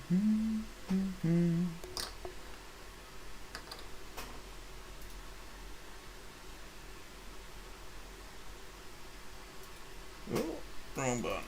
Oh, wrong button.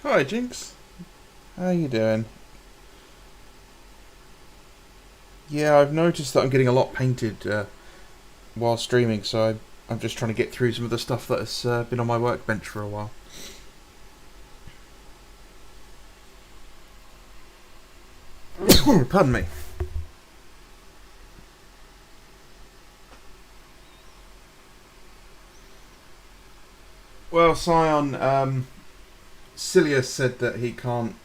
Hi, Jinx. How you doing? Yeah, I've noticed that I'm getting a lot painted while streaming, so I'm just trying to get through some of the stuff that has been on my workbench for a while. Pardon me. Well, Scion, Silius said that he can't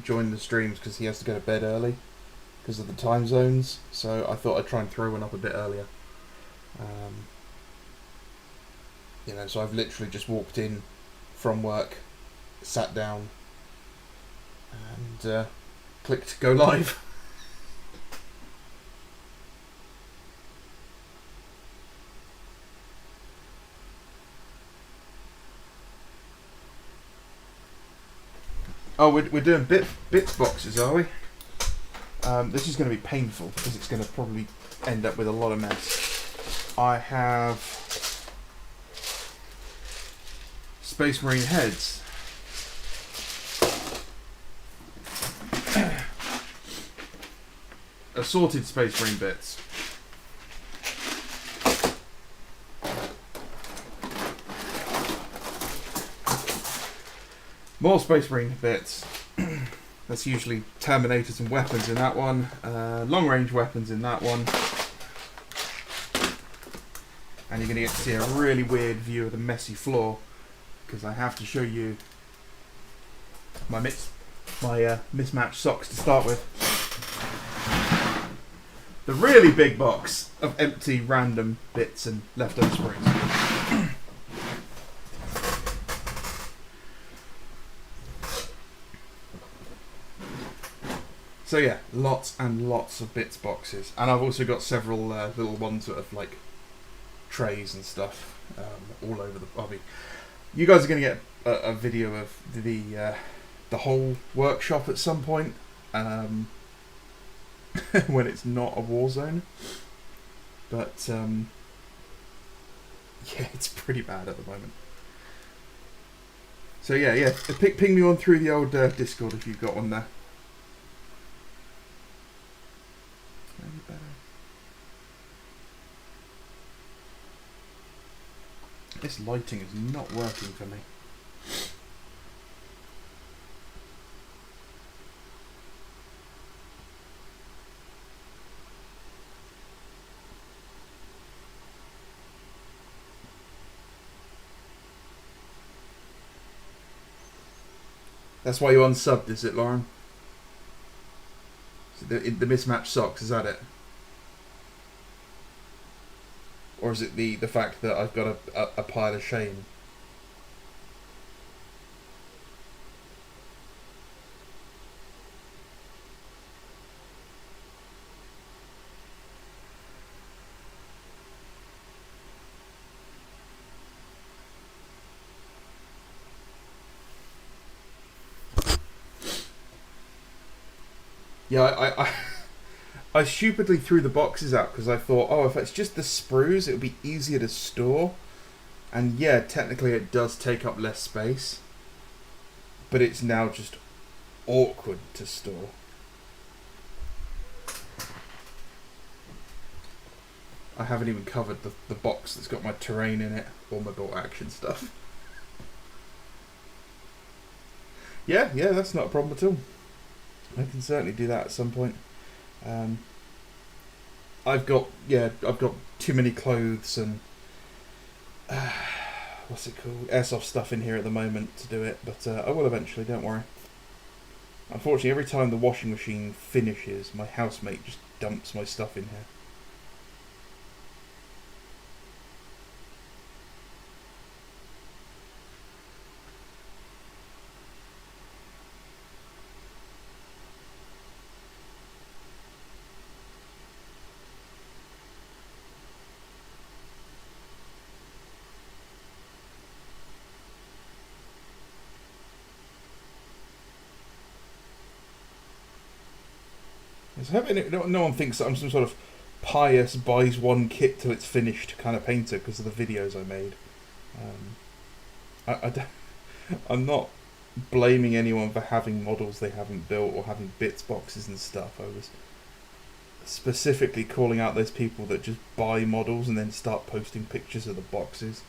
join the streams because he has to go to bed early because of the time zones, so I thought I'd try and throw one up a bit earlier. So I've literally just walked in from work, sat down, and clicked go live. Oh, we're doing bits boxes, are we? This is going to be painful because it's going to probably end up with a lot of mess. I have Space Marine heads. Assorted Space Marine bits. More Space Marine bits. That's usually Terminators and weapons in that one. Long range weapons in that one. And you're going to get to see a really weird view of the messy floor because I have to show you my mismatched socks to start with. The really big box of empty random bits and leftover springs. So yeah, lots and lots of bits boxes, and I've also got several little ones that have like trays and stuff all over the hobby. You guys are going to get a video of the whole workshop at some point when it's not a war zone, but yeah, it's pretty bad at the moment. So yeah, ping me on through the old Discord if you've got one there. Better. This lighting is not working for me. That's why you unsubbed, is it, Lauren? So the mismatched socks, is that it? Or is it the fact that I've got a pile of shame? Yeah, I stupidly threw the boxes out because I thought, oh, if it's just the sprues, it would be easier to store. And yeah, technically it does take up less space, but it's now just awkward to store. I haven't even covered the box that's got my terrain in it, or my bolt action stuff. Yeah, that's not a problem at all. I can certainly do that at some point. I've got too many clothes and what's it called, airsoft stuff in here at the moment to do it, but I will eventually, don't worry. Unfortunately, every time the washing machine finishes, my housemate just dumps my stuff in here. No one thinks that I'm some sort of pious buys one kit till it's finished kind of painter because of the videos I made. I'm not blaming anyone for having models they haven't built or having bits boxes and stuff. I was specifically calling out those people that just buy models and then start posting pictures of the boxes.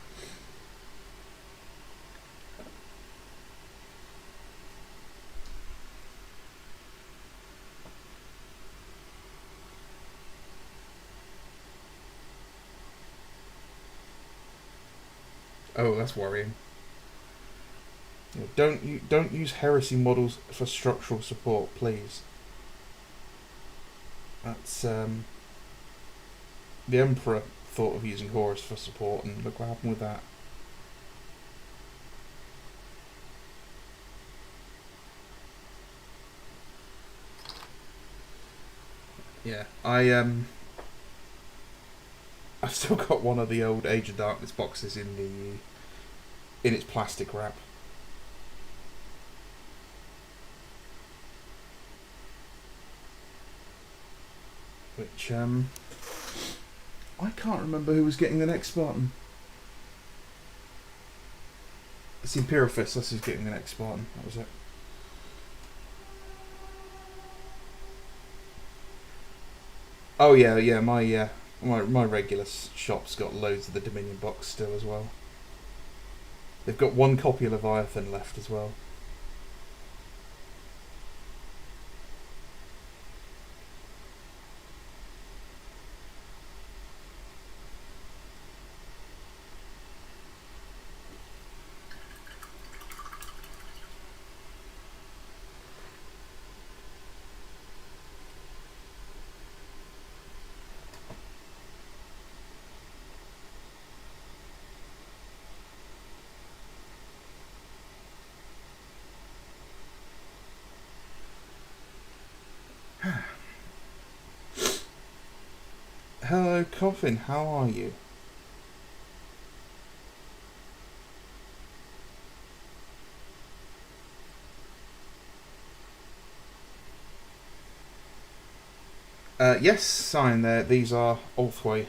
Oh, that's worrying. Don't use heresy models for structural support, please. That's the Emperor thought of using Horus for support, and look what happened with that. Yeah, I've still got one of the old Age of Darkness boxes in its plastic wrap. Which I can't remember who was getting the next Spartan. It's the Imperial Fist. That's who's getting the next Spartan. That was it. Oh yeah. My regular shop's got loads of the Dominion box still as well. They've got one copy of Leviathan left as well. Hello, Coffin. How are you? Yes, sign there. These are Ulthway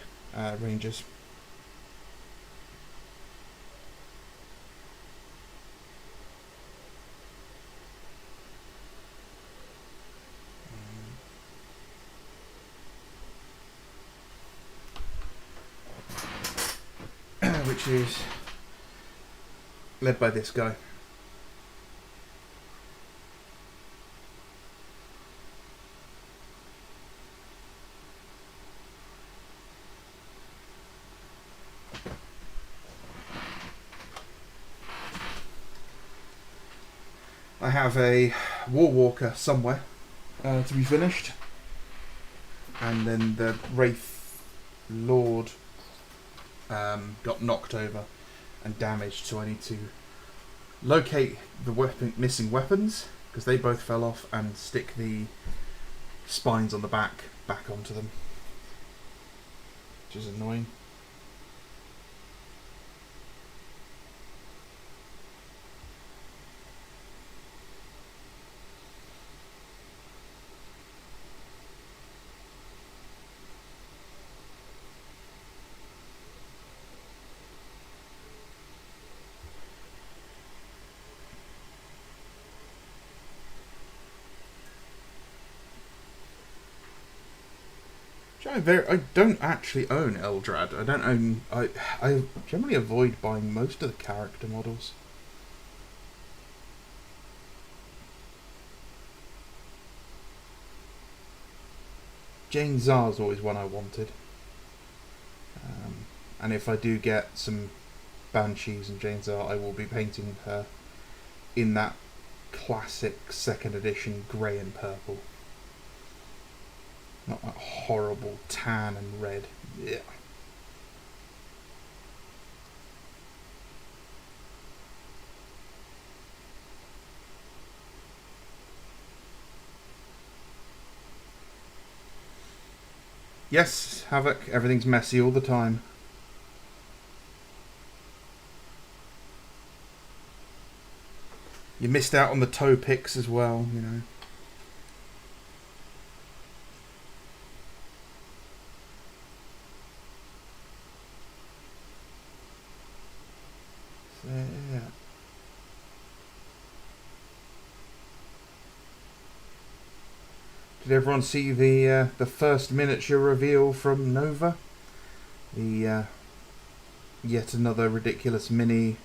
Rangers. Which is led by this guy. I have a War Walker somewhere to be finished, and then the Wraith Lord got knocked over and damaged, so I need to locate the missing weapons, because they both fell off, and stick the spines on the back onto them, which is annoying. I don't actually own Eldrad. I don't own. I generally avoid buying most of the character models. Jane Zar's always one I wanted. And if I do get some Banshees and Jane Zar, I will be painting her in that classic 2nd edition grey and purple. Not that horrible tan and red. Yeah. Yes, Havoc, everything's messy all the time. You missed out on the toe picks as well, you know. So, yeah. Did everyone see the first miniature reveal from Nova? The yet another ridiculous mini,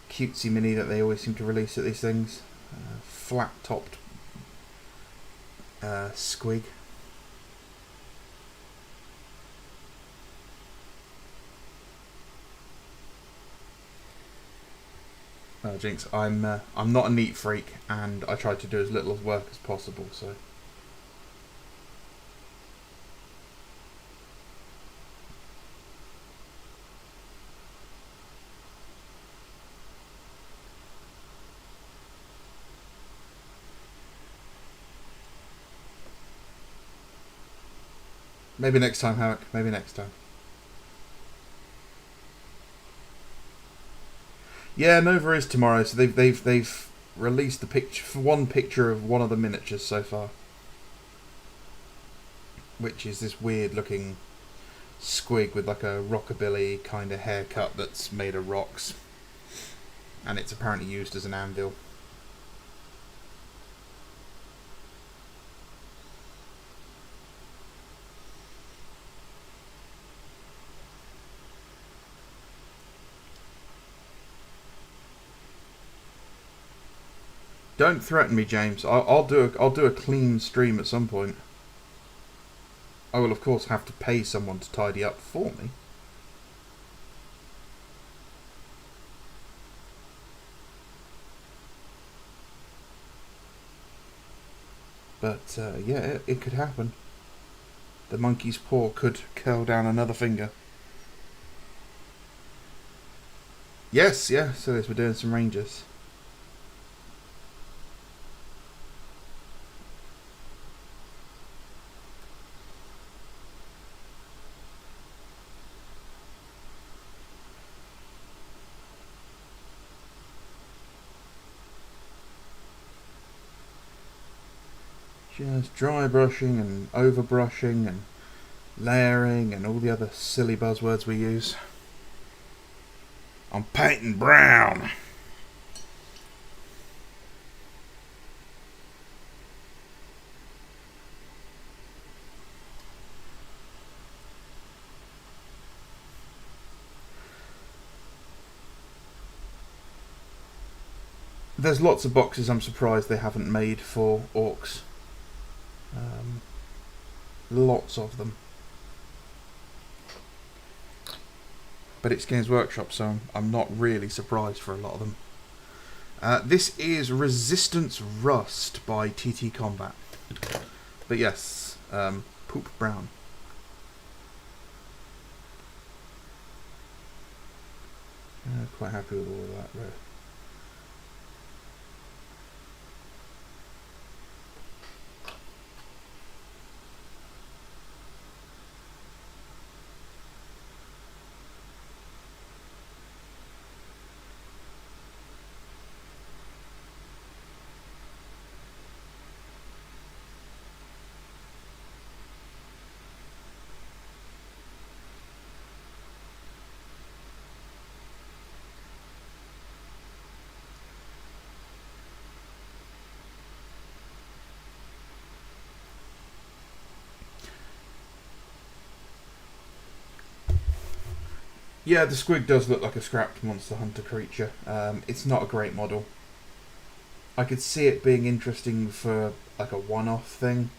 cutesy mini that they always seem to release at these things. Flat-topped squig. Jinx, I'm not a neat freak, and I try to do as little work as possible, so. Maybe next time, Havoc. Maybe next time. Yeah, Nova is tomorrow, so they've released the picture, one picture of one of the miniatures so far, which is this weird looking squig with like a rockabilly kind of haircut that's made of rocks, and it's apparently used as an anvil. Don't threaten me, James. I'll do a clean stream at some point. I will, of course, have to pay someone to tidy up for me. But yeah, it could happen. The monkey's paw could curl down another finger. Yes, yeah. So we're doing some Rangers. Just dry brushing and over brushing and layering and all the other silly buzzwords we use. I'm painting brown. There's lots of boxes I'm surprised they haven't made for orcs. Lots of them. But it's Games Workshop, so I'm not really surprised for a lot of them. This is Resistance Rust by TT Combat. But yes, poop brown. Quite happy with all of that, though. Yeah, the squig does look like a scrapped Monster Hunter creature. It's not a great model. I could see it being interesting for like a one-off thing,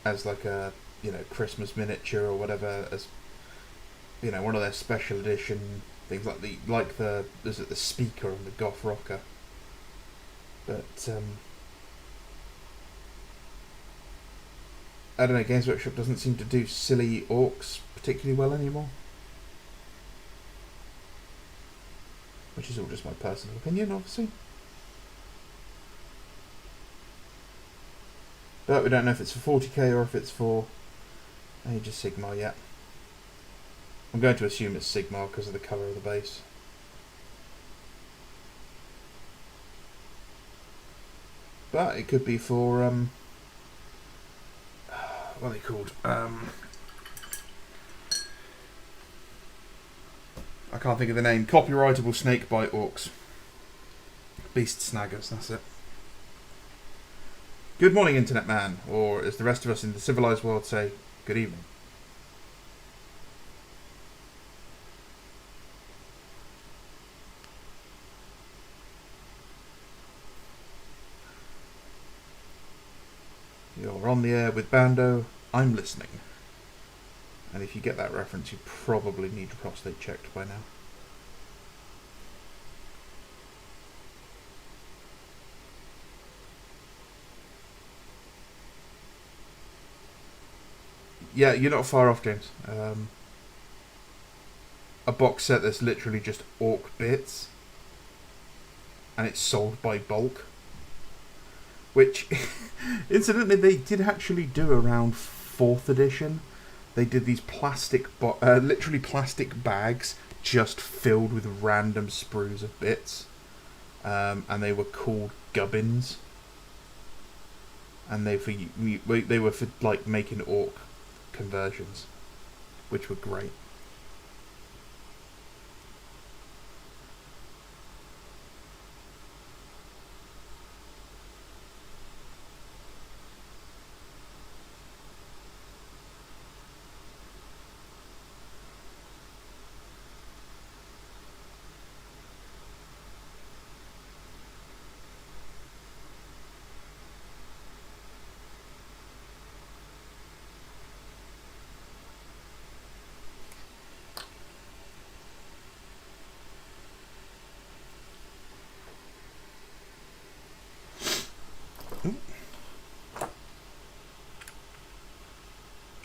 as like a Christmas miniature or whatever, as one of their special edition things like the speaker and the goth rocker. But I don't know. Games Workshop doesn't seem to do silly orcs particularly well anymore. Which is all just my personal opinion, obviously. But we don't know if it's for 40k or if it's for Age of Sigmar yet. I'm going to assume it's Sigmar because of the colour of the base. But it could be for, what are they called? I can't think of the name. Copyrightable snakebite orcs. Beast snaggers, that's it. Good morning, Internet Man, or as the rest of us in the civilized world say, good evening. You're on the air with Bando, I'm listening. And if you get that reference, you probably need your prostate checked by now. Yeah, you're not far off, James. A box set that's literally just orc bits, and it's sold by bulk. Which, incidentally, they did actually do around 4th edition. They did these literally plastic bags just filled with random sprues of bits, and they were called gubbins. And they were for like making orc conversions, which were great.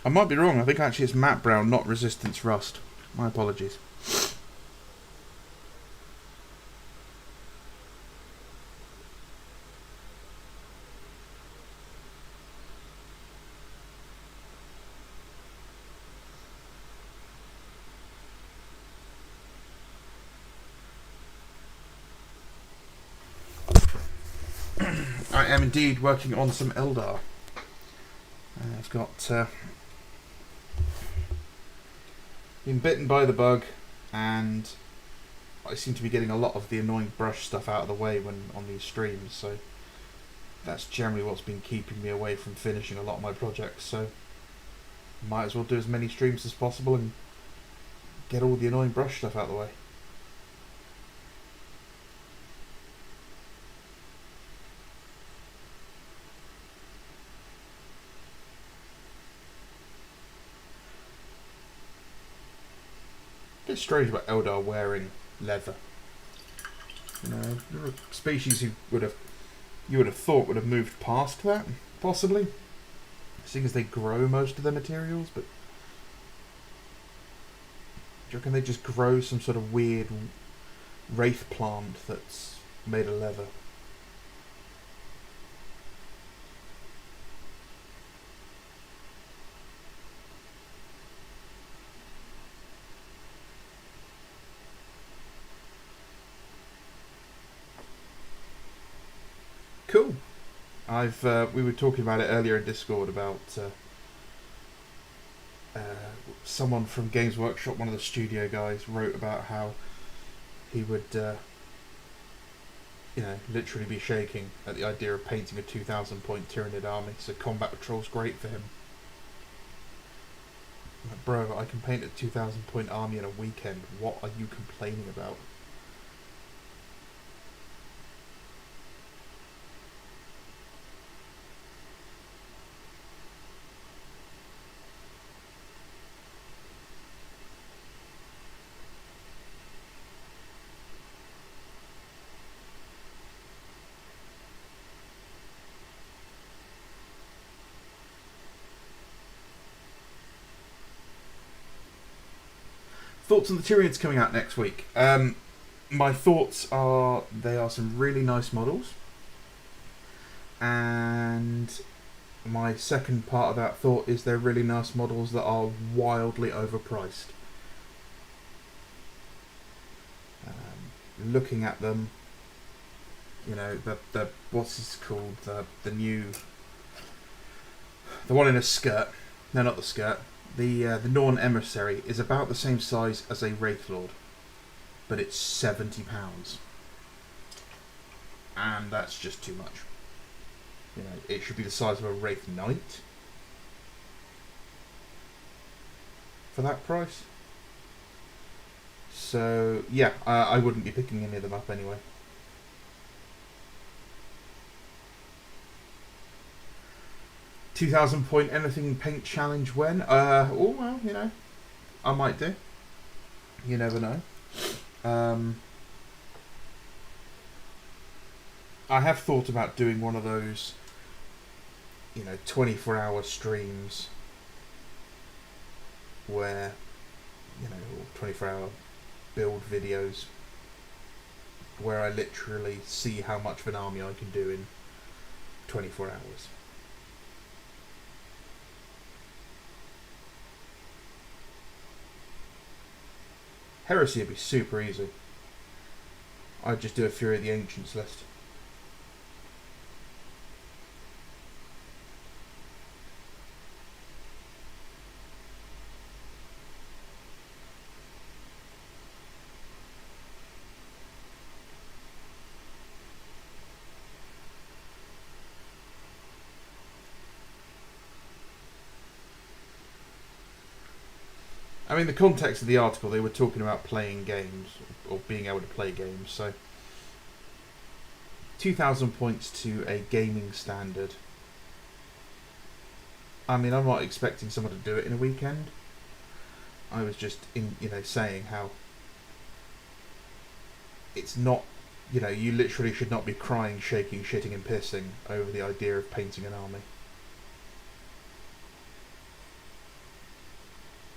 I might be wrong. I think actually it's matte brown, not Resistance Rust. My apologies. I am indeed working on some Eldar. I've got been bitten by the bug, and I seem to be getting a lot of the annoying brush stuff out of the way when on these streams, so that's generally what's been keeping me away from finishing a lot of my projects. So might as well do as many streams as possible and get all the annoying brush stuff out of the way. It's strange about Eldar wearing leather. You know, there are species you would have thought would have moved past that, possibly, seeing as they grow most of their materials. But do you reckon they just grow some sort of weird wraith plant that's made of leather? Cool. We were talking about it earlier in Discord about someone from Games Workshop, one of the studio guys, wrote about how he would, literally be shaking at the idea of painting a 2,000 point Tyranid army. So combat patrol's great for him. Like, bro, I can paint a 2,000 point army in a weekend. What are you complaining about? Thoughts on the Tyrians coming out next week? My thoughts are they are some really nice models, and my second part of that thought is they're really nice models that are wildly overpriced. Looking at them, the what's this called, the new, the one in a skirt. No, not the skirt. The Norn Emissary is about the same size as a Wraithlord, but it's £70, and that's just too much. It should be the size of a Wraith Knight for that price. So yeah, I wouldn't be picking any of them up anyway. $2,000 point anything paint challenge when? I might do. You never know. I have thought about doing one of those, 24-hour streams where, 24-hour build videos where I literally see how much of an army I can do in 24 hours. Heresy would be super easy. I'd just do a Fury of the Ancients list. I mean, the context of the article, they were talking about playing games, or being able to play games, so 2,000 points to a gaming standard. I mean, I'm not expecting someone to do it in a weekend. I was just saying how it's not, you literally should not be crying, shaking, shitting and pissing over the idea of painting an army.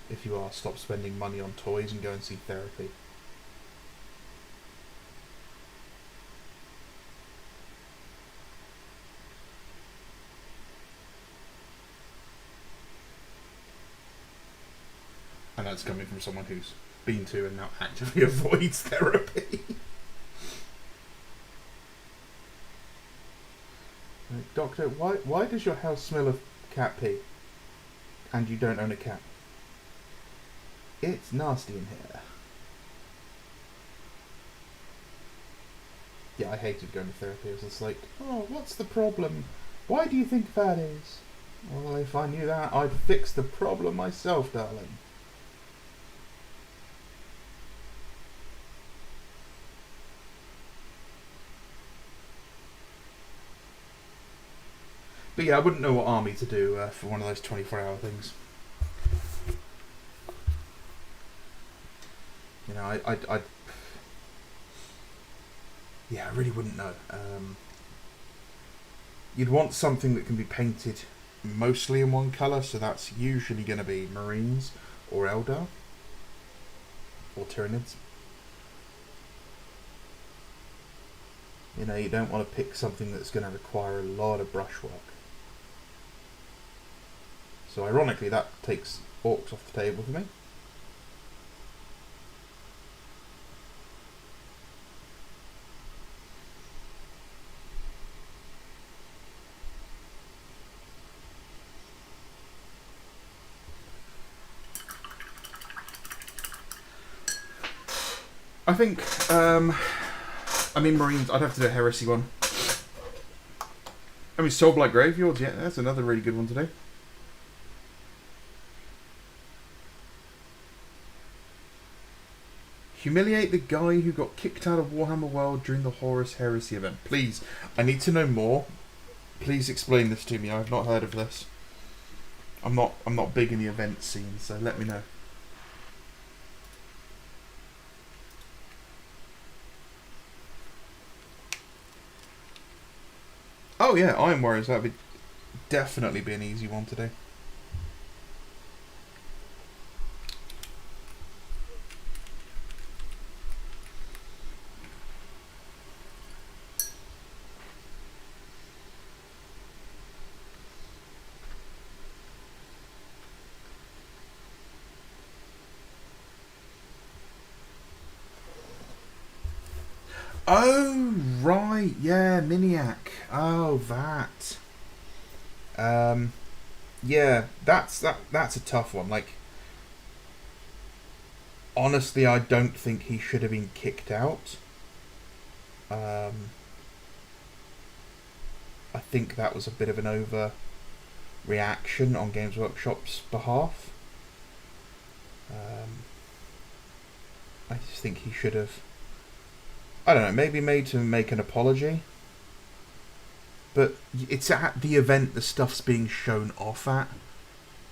If you are, stop spending money on toys and go and see therapy. And that's coming from someone who's been to and now actively avoids therapy. Doctor, why does your house smell of cat pee? And you don't own a cat? It's nasty in here. Yeah, I hated going to therapy. It was just like, oh, what's the problem? Why do you think that is? Well, if I knew that, I'd fix the problem myself, darling. But yeah, I wouldn't know what army to do for one of those 24-hour things. I'd Yeah, I really wouldn't know. You'd want something that can be painted mostly in one colour, so that's usually going to be Marines or Eldar or Tyranids. You know, you don't want to pick something that's going to require a lot of brushwork. So ironically, that takes Orcs off the table for me. I think, I mean, Marines, I'd have to do a Heresy one. I mean, Soulblight Graveyards, yeah, that's another really good one to do. Humiliate the guy who got kicked out of Warhammer World during the Horus Heresy event. Please, I need to know more. Please explain this to me. I've not heard of this. I'm not big in the event scene, so let me know. Oh yeah, Iron Warriors, that would definitely be an easy one to do. Oh right, yeah, Miniac. Oh that. Yeah, that's a tough one. Like, honestly, I don't think he should have been kicked out. I think that was a bit of an overreaction on Games Workshop's behalf. I just think he should have, I don't know, maybe made to make an apology. But it's at the event the stuff's being shown off at.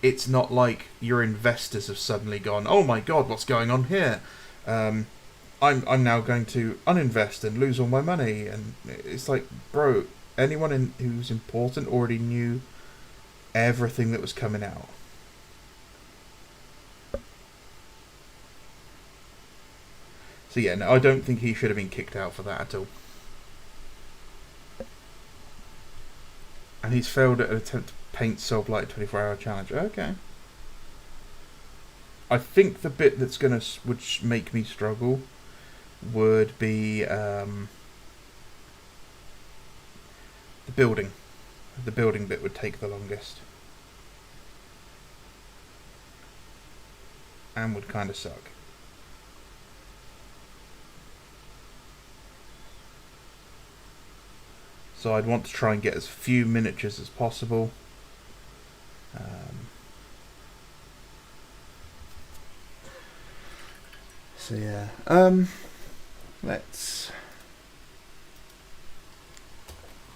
It's not like your investors have suddenly gone, oh my god, what's going on here? I'm now going to uninvest and lose all my money. And it's like, bro, anyone who's important already knew everything that was coming out. So yeah, no, I don't think he should have been kicked out for that at all. And he's failed at an attempt to paint Soulblight 24-hour challenge. Okay. I think the bit that's would make me struggle would be the building. The building bit would take the longest. And would kind of suck. So I'd want to try and get as few miniatures as possible. So yeah, let's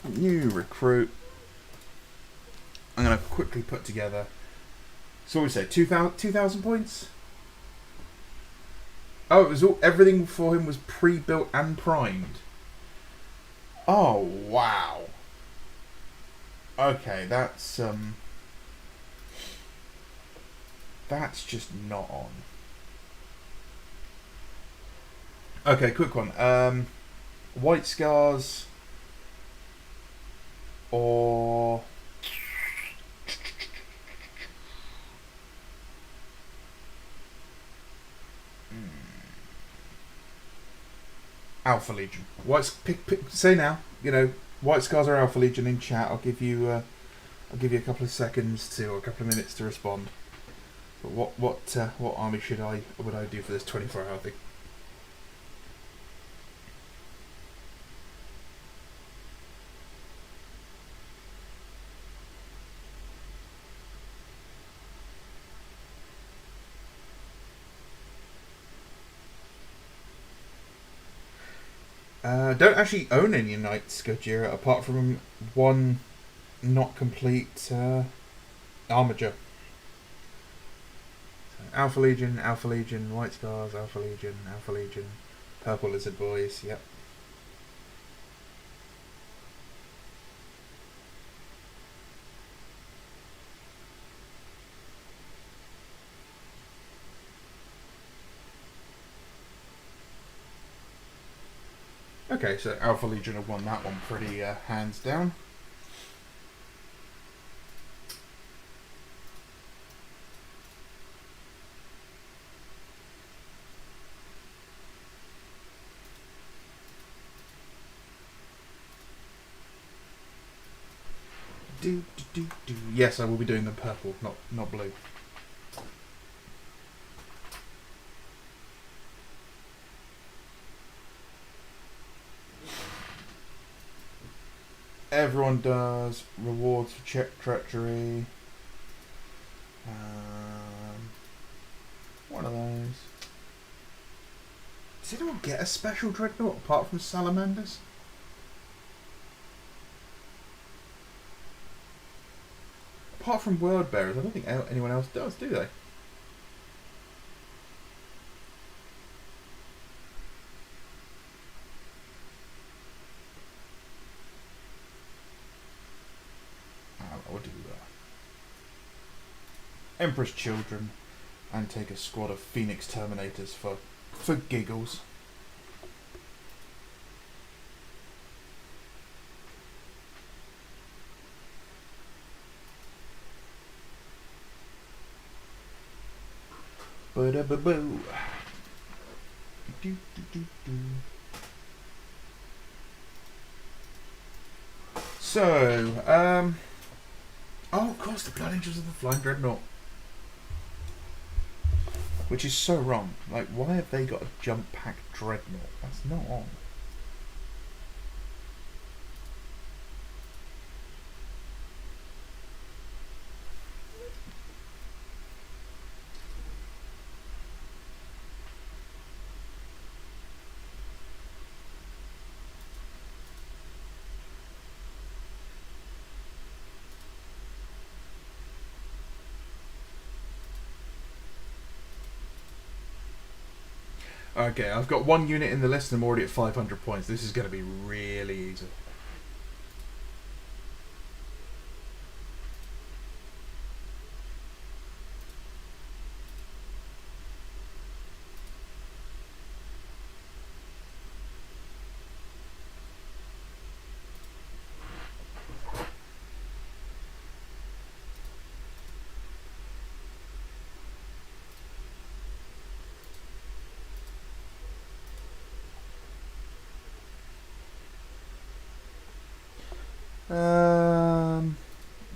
new recruit. I'm gonna quickly put together. So what we say, 2,000 points. Oh, it was everything for him was pre-built and primed. Oh wow. Okay, that's just not on. Okay, quick one. White Scars or Alpha Legion. Pick, say now. You know, White Scars or Alpha Legion in chat. I'll give you a couple of seconds or a couple of minutes to respond. But what army would I do for this 24-hour thing? Don't actually own any Knights Gojira apart from one not complete armature. Alpha Legion, White Scars, Alpha Legion, Purple Lizard Boys, yep. Okay, so Alpha Legion have won that one pretty hands down. Yes, I will be doing them purple, not blue. Everyone does rewards for treachery. One of those. Does anyone get a special dreadnought apart from salamanders? Apart from world bearers, I don't think anyone else does, do they? I'll do that. Emperor's Children, and take a squad of Phoenix Terminators for giggles. Ba-da-ba-boo. So, oh, of course, the Blood Angels of the Flying Dreadnought. Which is so wrong. Like, why have they got a jump pack Dreadnought? That's not on. Okay, I've got one unit in the list and I'm already at 500 points. This is going to be really easy.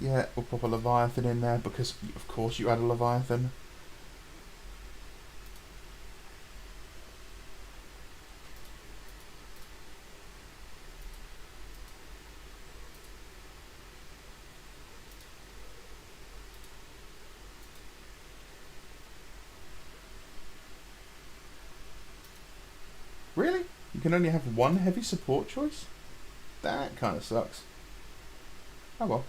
Yeah, we'll pop a Leviathan in there because, of course, you add a Leviathan. Really? You can only have one heavy support choice? That kind of sucks. Oh well.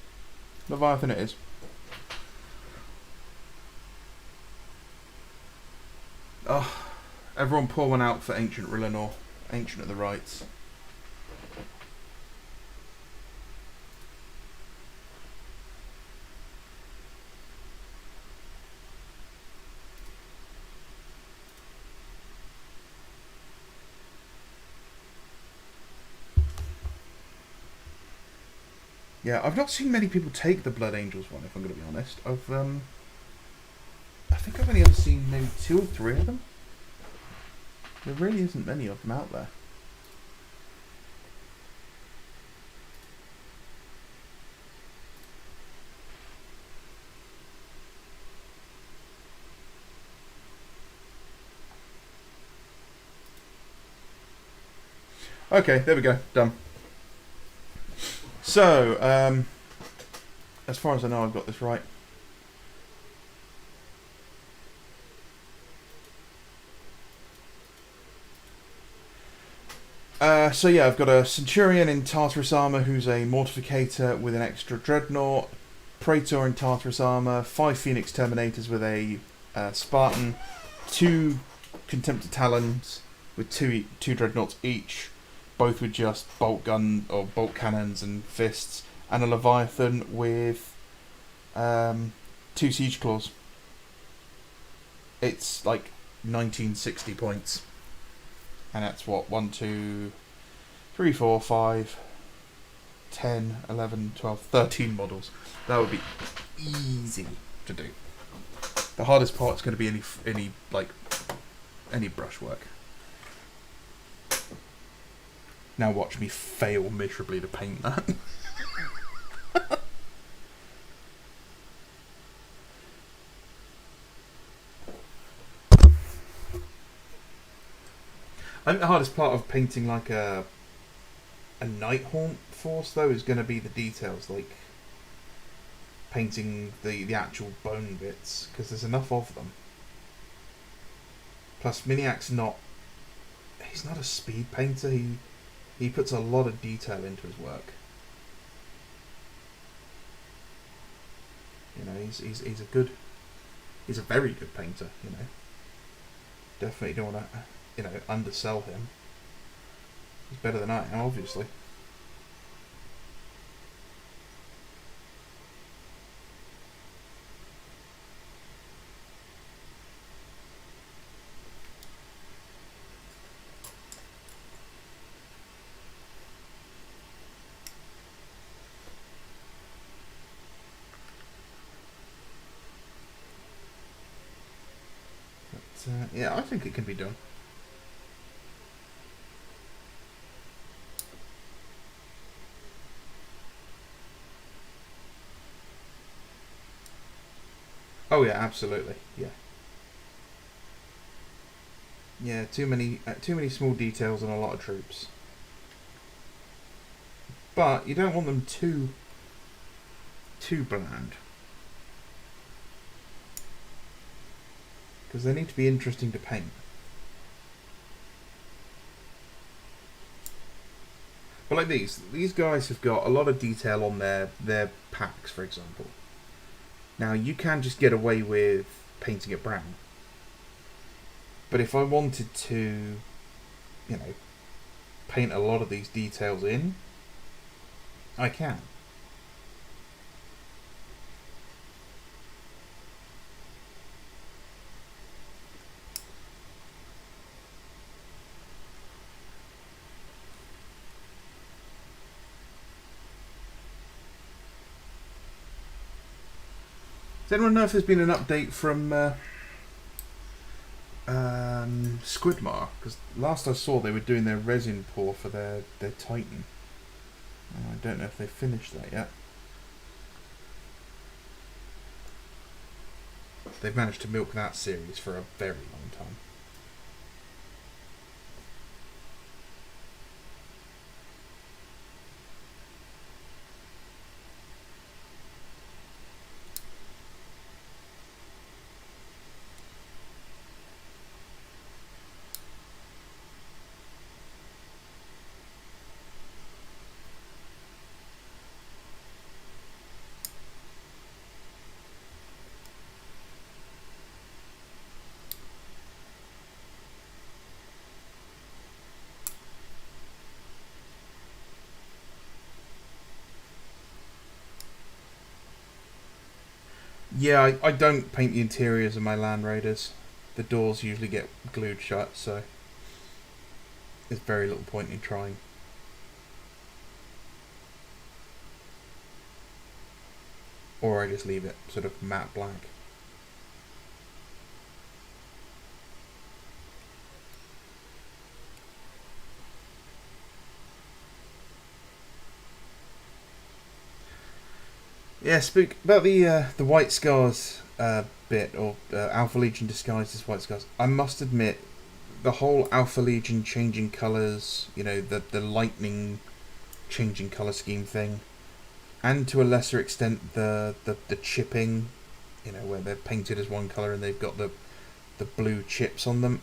Leviathan it is. Oh, everyone pour one out for Ancient Rillanor. Ancient of the Rites. Yeah, I've not seen many people take the Blood Angels one, if I'm going to be honest. I think I've only ever seen maybe 2 or 3 of them. There really isn't many of them out there. Okay, there we go, done. So, as far as I know, I've got this right. So yeah, I've got a Centurion in Tartarus armor who's a Mortificator with an extra Dreadnought, Praetor in Tartarus armor, 5 Phoenix Terminators with a Spartan, 2 Contemptor Talons with two Dreadnoughts each, both with just bolt gun or bolt cannons and fists, and a Leviathan with 2 Siege Claws. It's like 1960 points. And that's what, 1, 2, 3, 4, 5, 10, 11, 12, 13 models. That would be easy to do. The hardest part is going to be any brushwork. Now watch me fail miserably to paint that. I think the hardest part of painting like a night haunt force though is going to be the details, like painting the actual bone bits, because there's enough of them. Plus Miniac's he's not a speed painter. He puts a lot of detail into his work. You know, he's a very good painter, you know. Definitely don't want to, you know, undersell him. He's better than I am, obviously. Yeah, I think it can be done. Oh yeah, absolutely. Yeah. Yeah, too many small details on a lot of troops. But you don't want them too bland, because they need to be interesting to paint. But like these guys have got a lot of detail on their packs, for example. Now you can just get away with painting it brown, but if I wanted to, you know, paint a lot of these details in, I can. Does anyone know if there's been an update from Squidmar? Because last I saw they were doing their resin pour for their Titan. I don't know if they've finished that yet. They've managed to milk that series for a very long time. Yeah, I don't paint the interiors of my Land Raiders. The doors usually get glued shut, so there's very little point in trying. Or I just leave it sort of matte black. Yeah, speak about the White Scars bit, or Alpha Legion disguised as White Scars. I must admit, the whole Alpha Legion changing colours, you know, the lightning changing colour scheme thing, and to a lesser extent the chipping, you know, where they're painted as one colour and they've got the blue chips on them.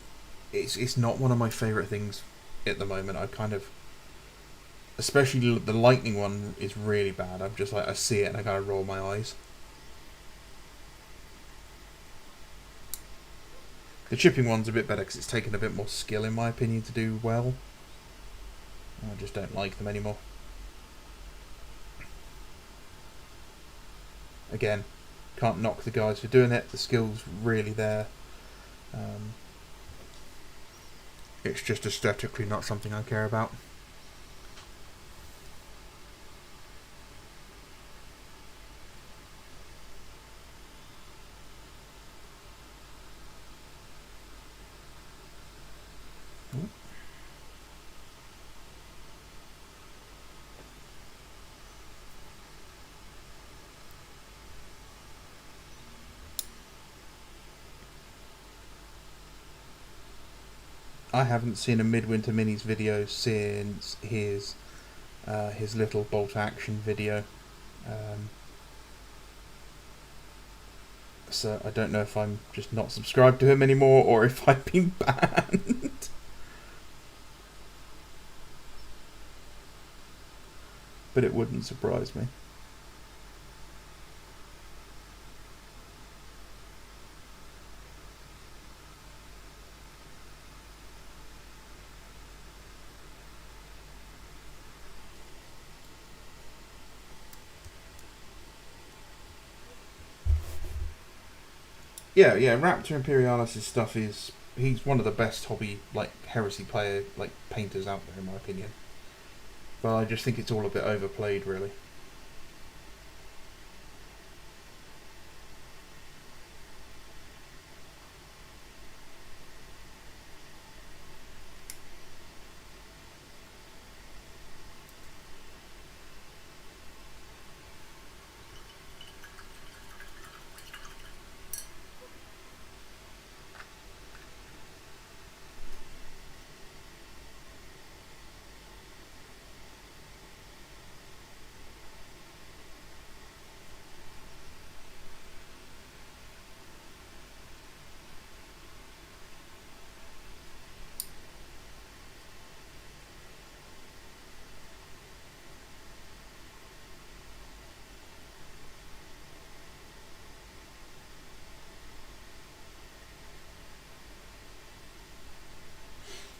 It's not one of my favourite things at the moment. I kind of, especially the lightning one is really bad. I'm just like, I see it and I kind of roll my eyes. The chipping one's a bit better because it's taken a bit more skill, in my opinion, to do well. I just don't like them anymore. Again, can't knock the guys for doing it. The skill's really there. It's just aesthetically not something I care about. Ooh. I haven't seen a Midwinter Minis video since his little bolt action video. Um, so I don't know if I'm just not subscribed to him anymore or if I've been banned. But it wouldn't surprise me. Yeah, Raptor Imperialis' stuff he's one of the best hobby heresy player painters out there in my opinion. But I just think it's all a bit overplayed really.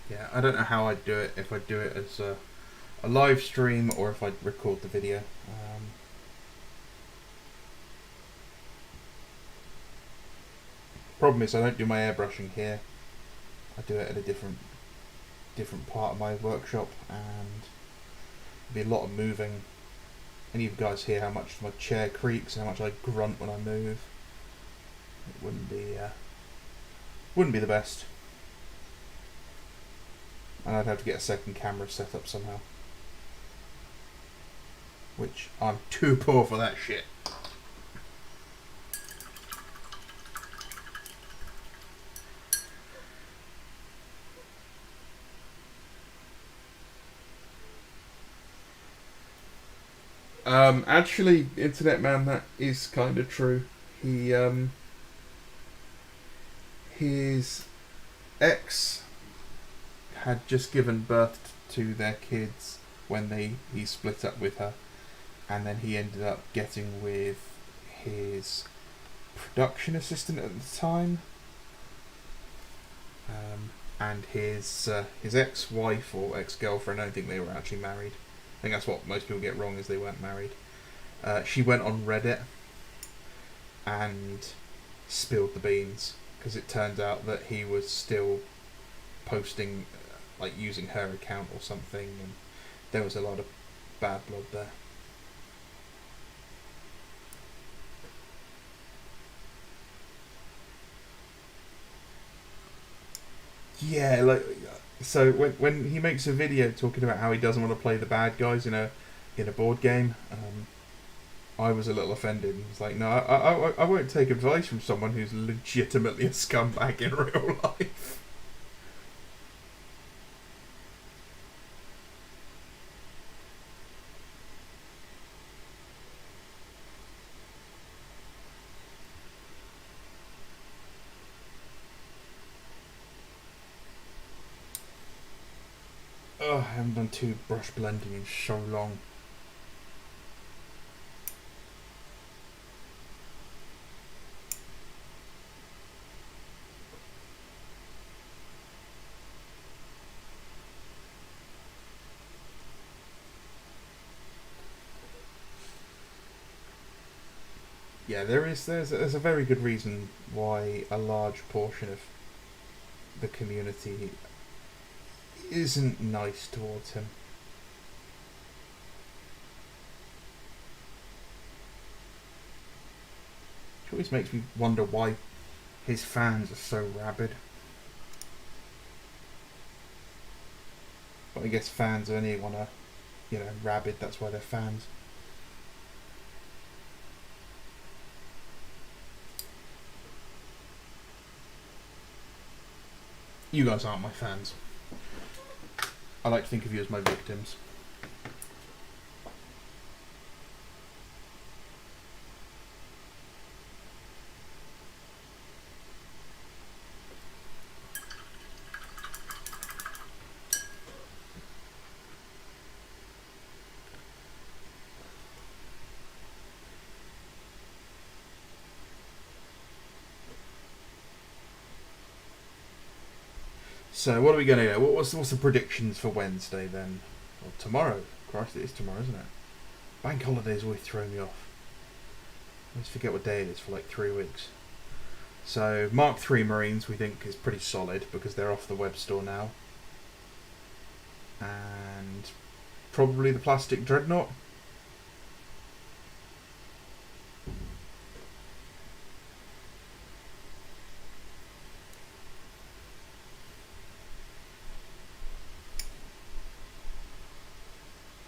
Yeah, I don't know how I'd do it if I'd do it as a live stream or if I'd record the video. Problem is I don't do my airbrushing here. I do it at a different part of my workshop, and there'd be a lot of moving. And you guys hear how much my chair creaks and how much I grunt when I move. It wouldn't be the best. And I'd have to get a second camera set up somehow, which I'm too poor for that shit. Actually, Internet Man, that is kind of true. His ex had just given birth to their kids when he split up with her, and then he ended up getting with his production assistant at the time, and his ex-wife or ex-girlfriend. I don't think they were actually married. I think that's what most people get wrong, is they weren't married. She went on Reddit and spilled the beans, because it turned out that he was still posting, using her account or something, and there was a lot of bad blood there. Yeah, so when he makes a video talking about how he doesn't want to play the bad guys in a board game, I was a little offended. It's like, no, I won't take advice from someone who's legitimately a scumbag in real life. Oh, I haven't done two brush blending in so long. Yeah, there's a very good reason why a large portion of the community isn't nice towards him. It always makes me wonder why his fans are so rabid. But I guess fans of anyone are, rabid. That's why they're fans. You guys aren't my fans. I like to think of you as my victims. So what are we going to do? What's the predictions for Wednesday then? Well, tomorrow. Christ, it is tomorrow, isn't it? Bank holidays always throw me off. I always forget what day it is for like 3 weeks. So Mark III Marines we think is pretty solid because they're off the web store now. And probably the plastic dreadnought.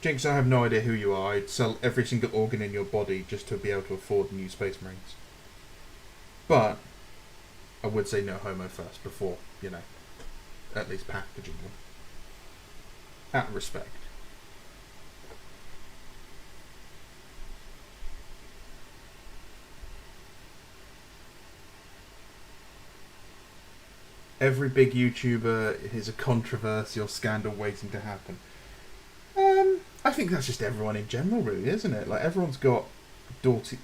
Jinx, I have no idea who you are. I'd sell every single organ in your body just to be able to afford new Space Marines. But I would say no homo first before, at least packaging them. Out of respect. Every big YouTuber is a controversy or scandal waiting to happen. I think that's just everyone in general, really, isn't it? Like, everyone's got dirty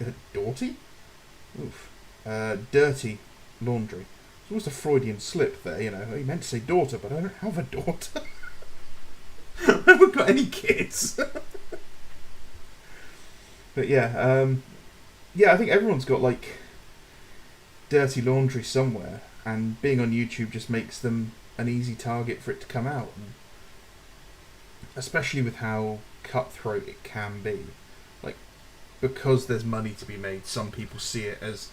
laundry. It's almost a Freudian slip there, He meant to say daughter, but I don't have a daughter. I haven't got any kids. But yeah, I think everyone's got, like, dirty laundry somewhere, and being on YouTube just makes them an easy target for it to come out. Especially with how cutthroat it can be. Like, because there's money to be made, some people see it as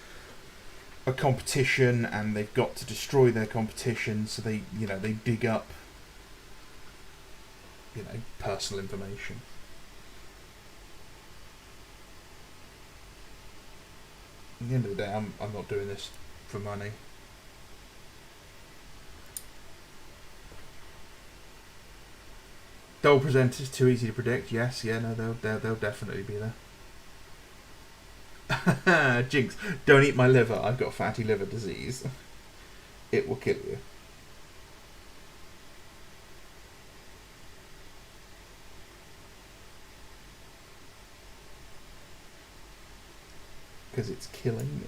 a competition and they've got to destroy their competition, so they dig up personal information. At the end of the day, I'm not doing this for money. Dull presenters, too easy to predict. Yes, they'll definitely be there. Jinx, don't eat my liver. I've got fatty liver disease. It will kill you. Because it's killing me.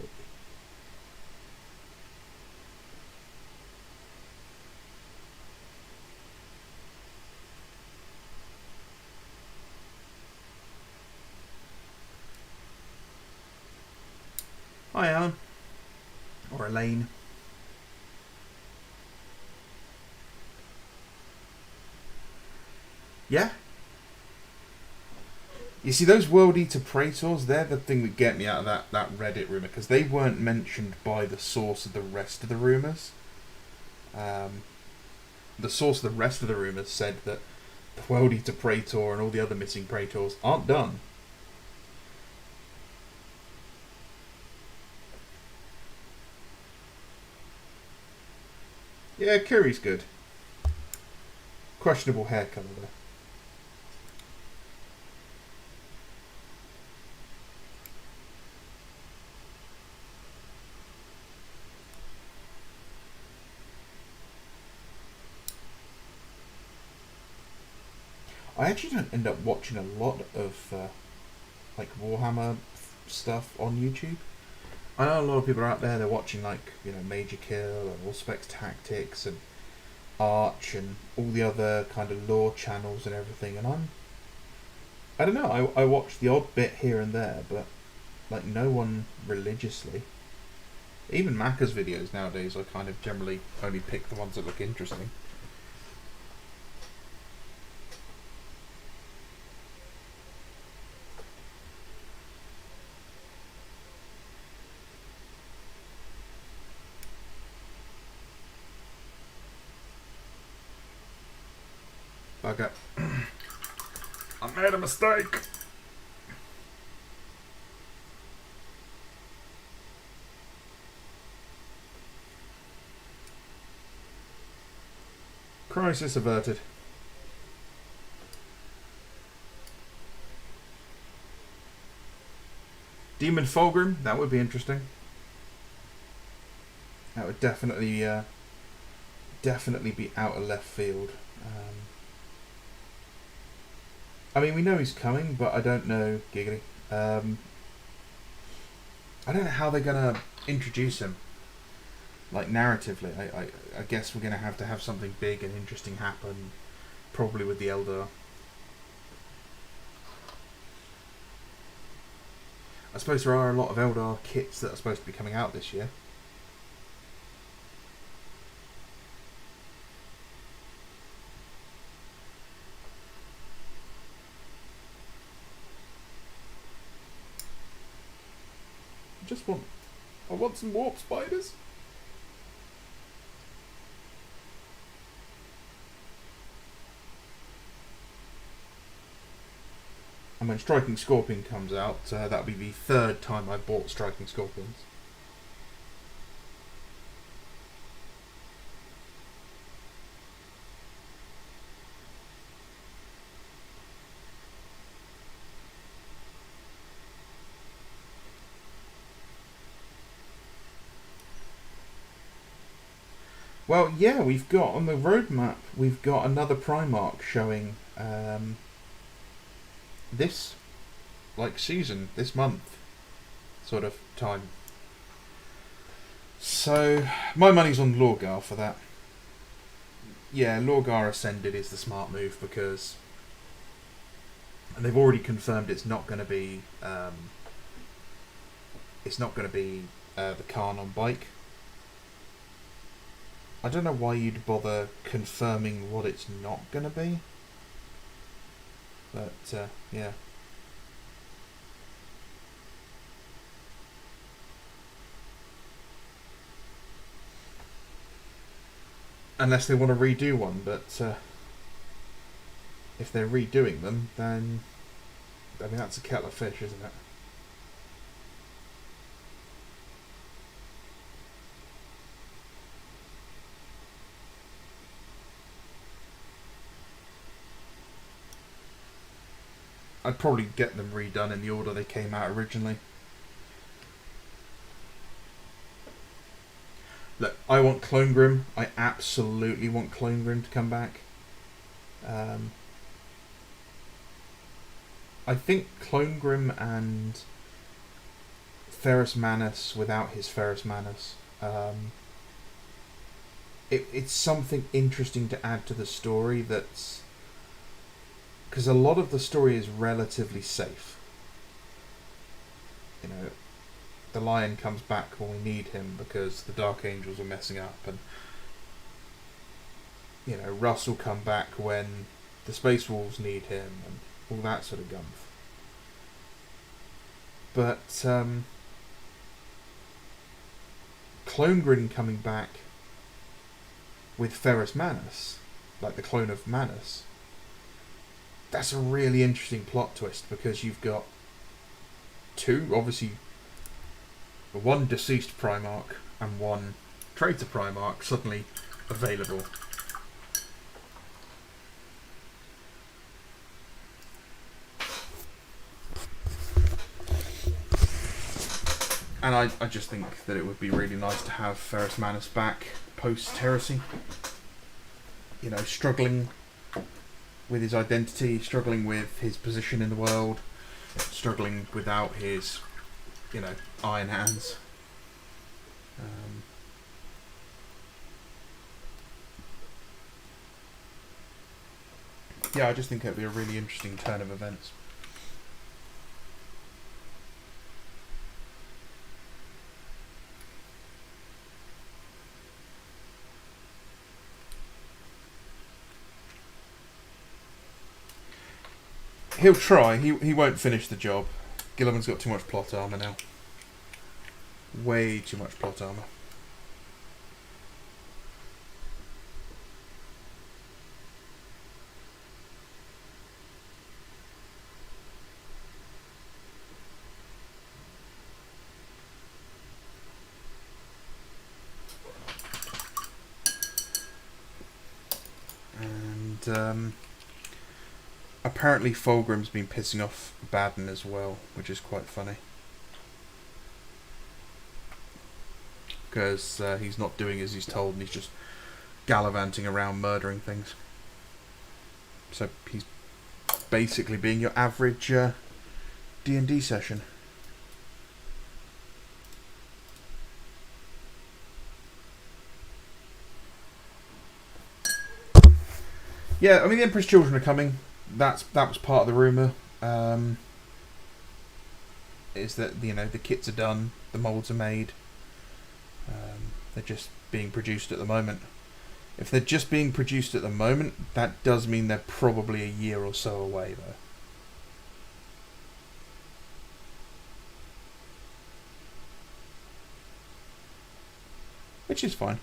Hi, Alan. Or Elaine. Yeah? You see, those World Eater Praetors, they're the thing that get me out of that Reddit rumour, because they weren't mentioned by the source of the rest of the rumours. The source of the rest of the rumours said that the World Eater Praetor and all the other missing Praetors aren't done. Yeah, Curry's good. Questionable hair colour though. I actually don't end up watching a lot of like Warhammer stuff on YouTube. I know a lot of people are out there, they're watching like, Major Kill and Allspecs Tactics and Arch and all the other kind of lore channels and everything, and I don't know, I watch the odd bit here and there, but like no one religiously. Even Macca's videos nowadays, I kind of generally only pick the ones that look interesting. Bugger. I made a mistake. Crisis averted. Demon Fulgrim, that would be interesting. That would definitely be out of left field. I mean, we know he's coming, but I don't know, giggity. I don't know how they're gonna introduce him. Like narratively, I guess we're gonna have to have something big and interesting happen, probably with the Eldar. I suppose there are a lot of Eldar kits that are supposed to be coming out this year. I want some warp spiders. And when Striking Scorpion comes out, that'll be the third time I bought Striking Scorpions. Well, yeah, we've got on the roadmap, we've got another Primarch showing this season, this month sort of time. So my money's on Lorgar for that. Yeah, Lorgar Ascended is the smart move because, and they've already confirmed it's not going to be the Khan on bike. I don't know why you'd bother confirming what it's not going to be. But, yeah. Unless they want to redo one, but if they're redoing them, then I mean that's a kettle of fish, isn't it? I'd probably get them redone in the order they came out originally. Look, I want Clone Grim. I absolutely want Clone Grim to come back. I think Clone Grim and Ferrus Manus without his Ferrus Manus. It's something interesting to add to the story that's... Because a lot of the story is relatively safe. You know, the Lion comes back when we need him because the Dark Angels are messing up, and you know, Russ will come back when the Space Wolves need him, and all that sort of gumph. But Clone Grin coming back with Ferrus Manus, like the clone of Manus, that's a really interesting plot twist because you've got two, obviously, one deceased Primarch and one traitor Primarch suddenly available. And I just think that it would be really nice to have Ferrus Manus back post-Heresy. You know, struggling with his identity, struggling with his position in the world, struggling without his, you know, iron hands. Yeah, I just think it'd be a really interesting turn of events. He'll try. He won't finish the job. Gilliman's got too much plot armor now. Way too much plot armor. And apparently Fulgrim's been pissing off Baden as well, which is quite funny. Because he's not doing as he's told and he's just gallivanting around murdering things. So he's basically being your average D&D session. Yeah, I mean the Emperor's Children are coming. That was part of the rumour. Is that the kits are done, the moulds are made. They're just being produced at the moment. If they're just being produced at the moment, that does mean they're probably a year or so away, though. Which is fine.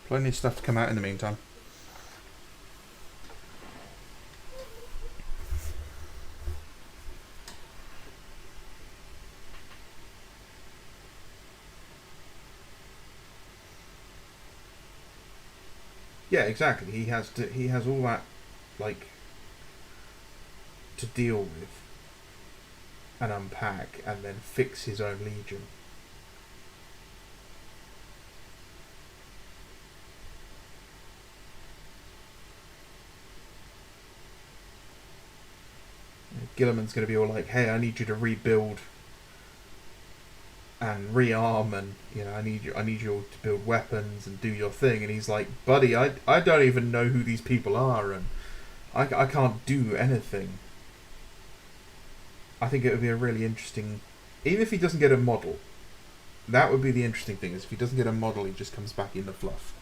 Plenty of stuff to come out in the meantime. Yeah, exactly. He has all that, like, to deal with and unpack and then fix his own legion. Gilliman's going to be all like, hey, I need you to rebuild and rearm, and I need you to build weapons and do your thing. And he's like, buddy, I don't even know who these people are, and I can't do anything. I think it would be a really interesting, even if he doesn't get a model, that would be the interesting thing, is if he doesn't get a model, he just comes back in the fluff.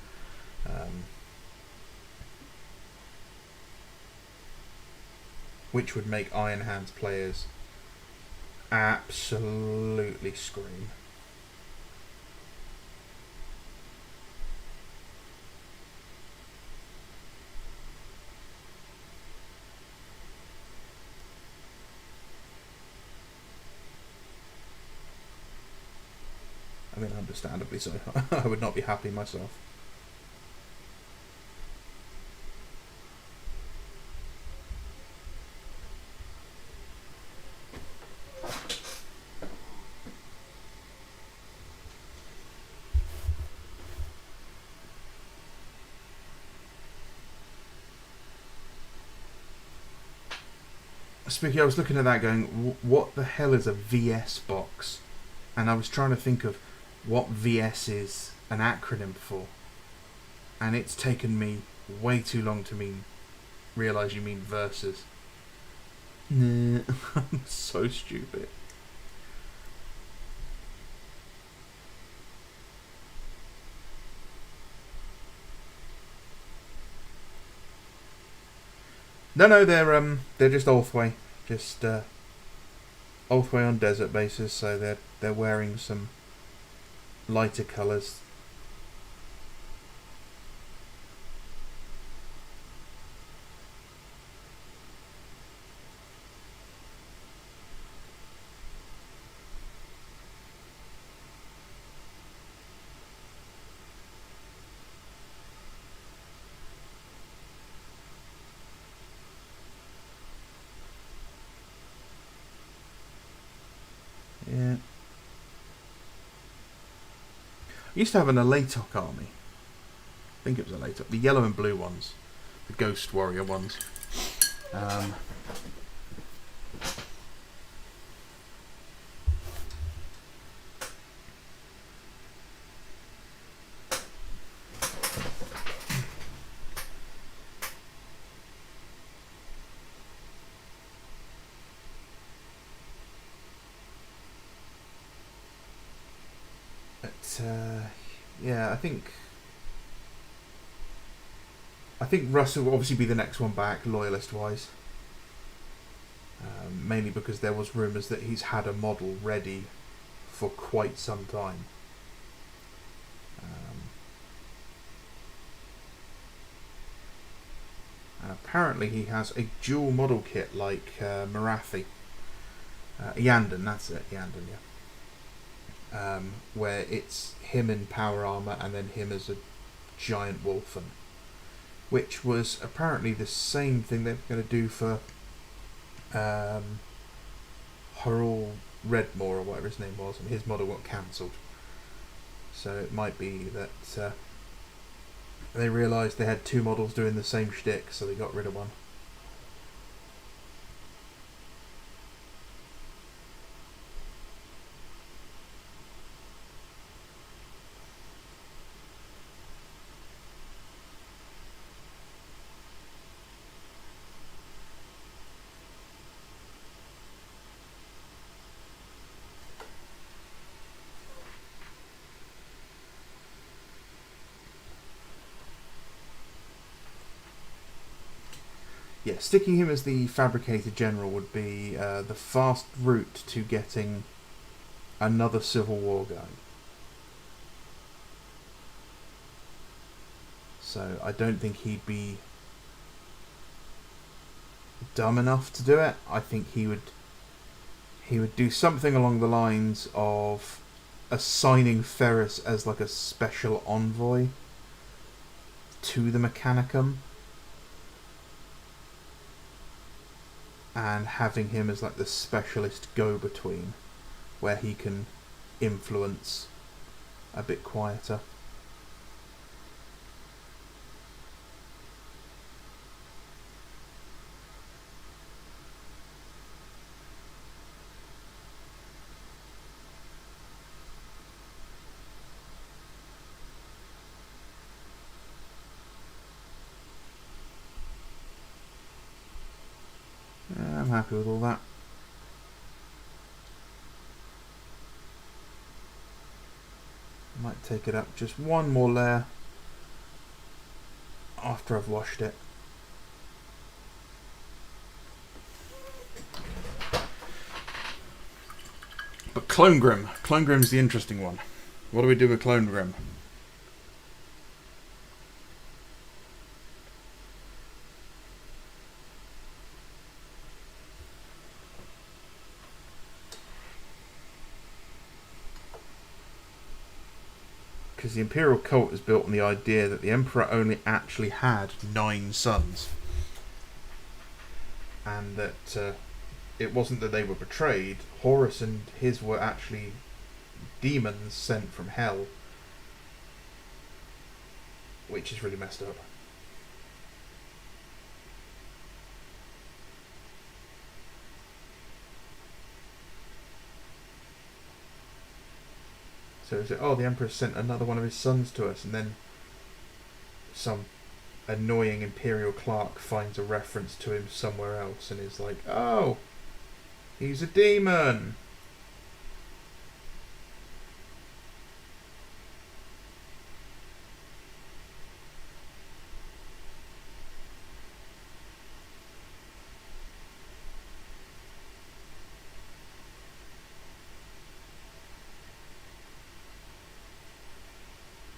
Which would make Iron Hands players absolutely scream. I mean, understandably so. I would not be happy myself. Speaking, I was looking at that going, what the hell is a VS box? And I was trying to think of what VS is an acronym for. And it's taken me way too long to realise you mean versus. Nah, I'm so stupid. No, they're just Ulthway. Just Ulthway on desert basis, so they're wearing some lighter colours. Yeah. I used to have an Alatok army. I think it was Alatok. The yellow and blue ones. The Ghost Warrior ones. Yeah, I think Russ will obviously be the next one back, loyalist-wise. Mainly because there was rumours that he's had a model ready for quite some time. And apparently he has a dual model kit like Marathi. Yandon, that's it, Yandon, yeah. Where it's him in power armour and then him as a giant wolfen, which was apparently the same thing they were going to do for Horrell Redmore or whatever his name was, and his model got cancelled. So it might be that they realised they had two models doing the same shtick, so they got rid of one. Yeah, sticking him as the Fabricator General would be the fast route to getting another Civil War guy. So I don't think he'd be dumb enough to do it. I think he would do something along the lines of assigning Ferris as like a special envoy to the Mechanicum, and having him as like the specialist go-between, where he can influence a bit quieter. I'm happy with all that. Might take it up just one more layer after I've washed it. But Clone Grim's the interesting one. What do we do with Clone Grim? Because the Imperial cult is built on the idea that the Emperor only actually had 9 sons, and that it wasn't that they were betrayed. Horus and his were actually demons sent from hell, which is really messed up. So is it, oh, the Emperor sent another one of his sons to us, and then some annoying Imperial clerk finds a reference to him somewhere else and is like, oh, he's a demon.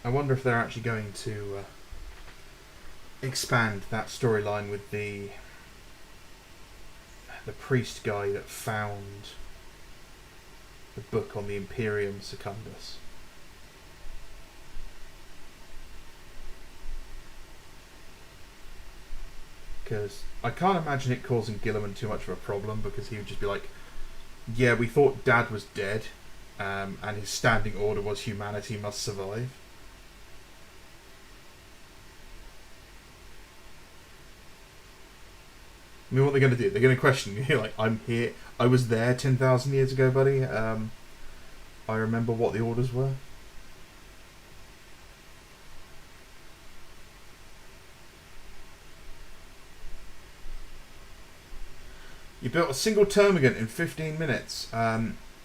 I wonder if they're actually going to expand that storyline with the priest guy that found the book on the Imperium Secundus. Because I can't imagine it causing Gilliman too much of a problem, because he would just be like, yeah, we thought Dad was dead, and his standing order was humanity must survive. I mean, what are they going to do? They're going to question you. Like, I'm here. I was there 10,000 years ago, buddy. I remember what the orders were. You built a single termagant in 15 minutes.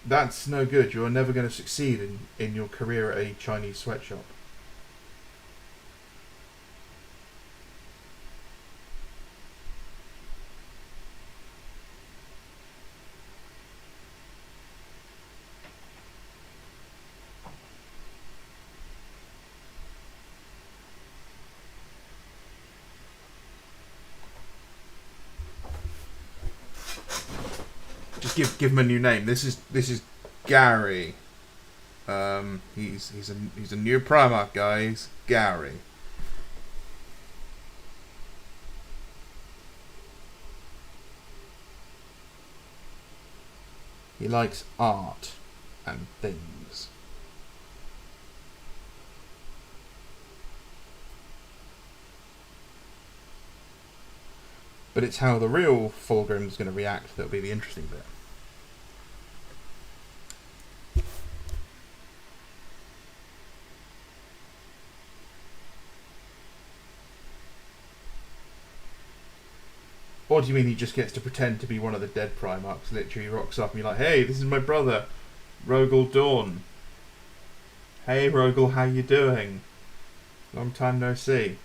That's no good. You're never going to succeed in your career at a Chinese sweatshop. Just give him a new name. This is Gary. He's a new Primarch, guys. Gary. He likes art and things. But it's how the real Fulgrim's going to react that'll be the interesting bit. Or do you mean he just gets to pretend to be one of the dead Primarchs? Literally rocks up and you're like, hey, this is my brother, Rogel Dawn. Hey Rogel, how you doing? Long time no see.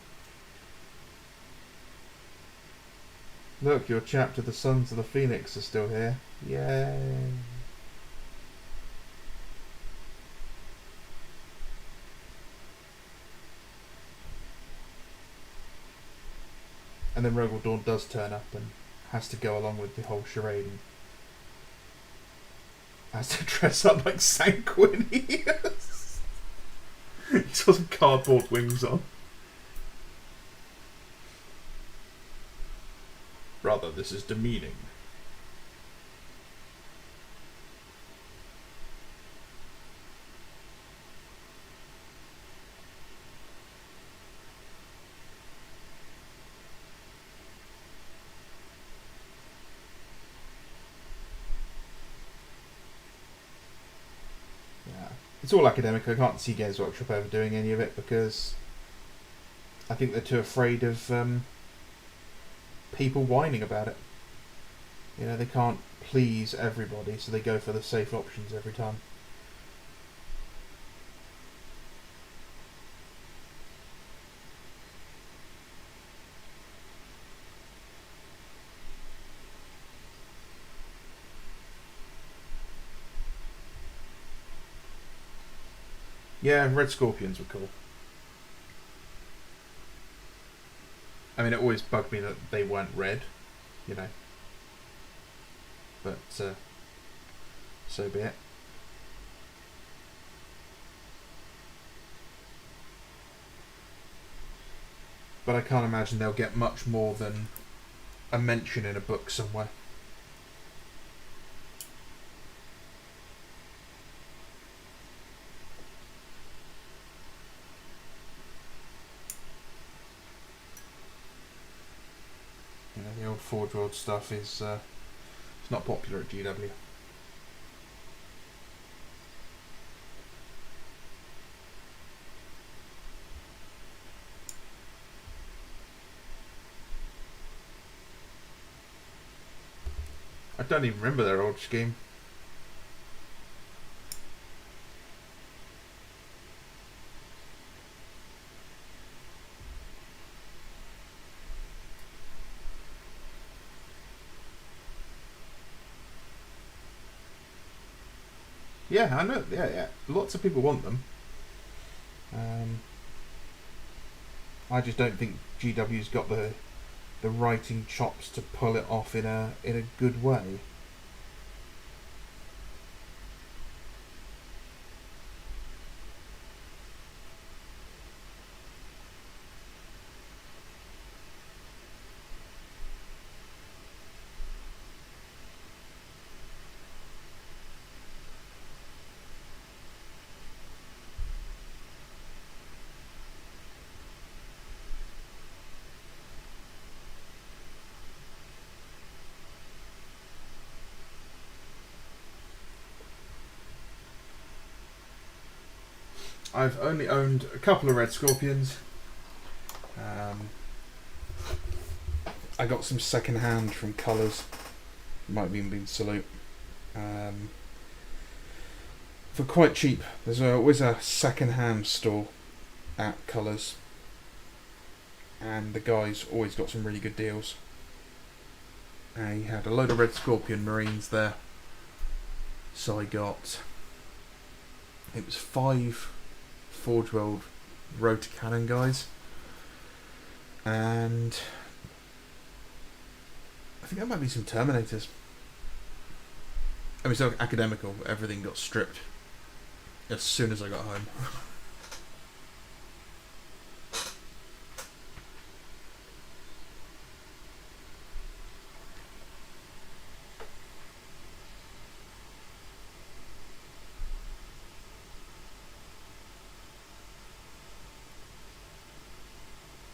Look, your chapter, the Sons of the Phoenix, are still here. Yay. And then Rogel Dawn does turn up and has to go along with the whole charade and has to dress up like Sanguinius. He's got some cardboard wings on. Brother, this is demeaning. It's all academic. I can't see Games Workshop ever doing any of it because I think they're too afraid of people whining about it. You know, they can't please everybody, so they go for the safe options every time. Yeah, Red Scorpions were cool. I mean, it always bugged me that they weren't red, you know. But, so be it. But I can't imagine they'll get much more than a mention in a book somewhere. You know, the old Forge World stuff is it's not popular at GW. I don't even remember their old scheme. Yeah, I know. Yeah. Lots of people want them. I just don't think GW's got the writing chops to pull it off in a good way. I've only owned a couple of Red Scorpions. I got some second hand from Colours. Might have even been Salute. For quite cheap. There's always a second hand store at Colours. And the guy's always got some really good deals. He had a load of Red Scorpion Marines there. So I got... It was 5 Forge World Rotor Cannon guys. And... I think there might be some Terminators. I mean, so academical. Everything got stripped as soon as I got home.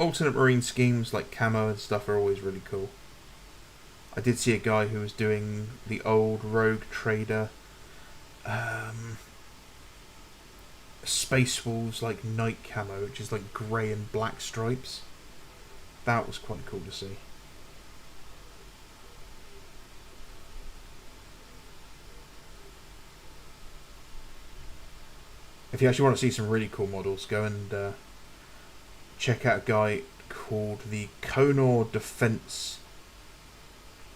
alternate marine schemes like camo and stuff are always really cool. I did see a guy who was doing the old Rogue Trader Space Wolves like night camo, which is like grey and black stripes. That was quite cool to see. If you actually want to see some really cool models, go and check out a guy called the Conor Defense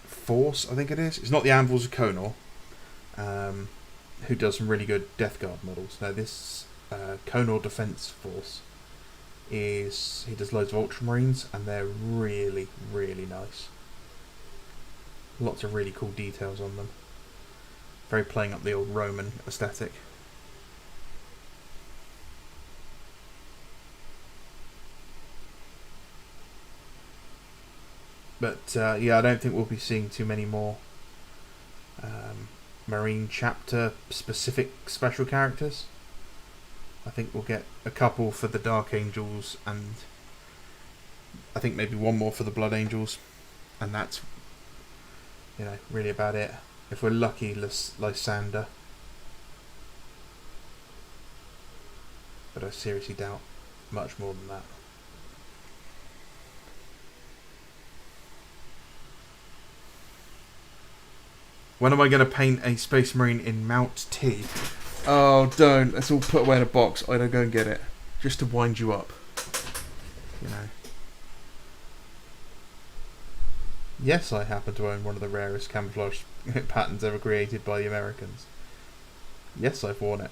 Force, I think it is. It's not the Anvils of Conor, who does some really good Death Guard models. Now this Conor Defense Force he does loads of Ultramarines, and they're really, really nice. Lots of really cool details on them. Very playing up the old Roman aesthetic. But yeah, I don't think we'll be seeing too many more Marine chapter specific special characters. I think we'll get a couple for the Dark Angels, and I think maybe one more for the Blood Angels, and that's, you know, really about it. If we're lucky, Lysander, but I seriously doubt much more than that. When am I going to paint a Space Marine in Mount T? Oh, don't. Let's all put away in a box. I don't go and get it. Just to wind you up. You know. Yes, I happen to own one of the rarest camouflage patterns ever created by the Americans. Yes, I've worn it.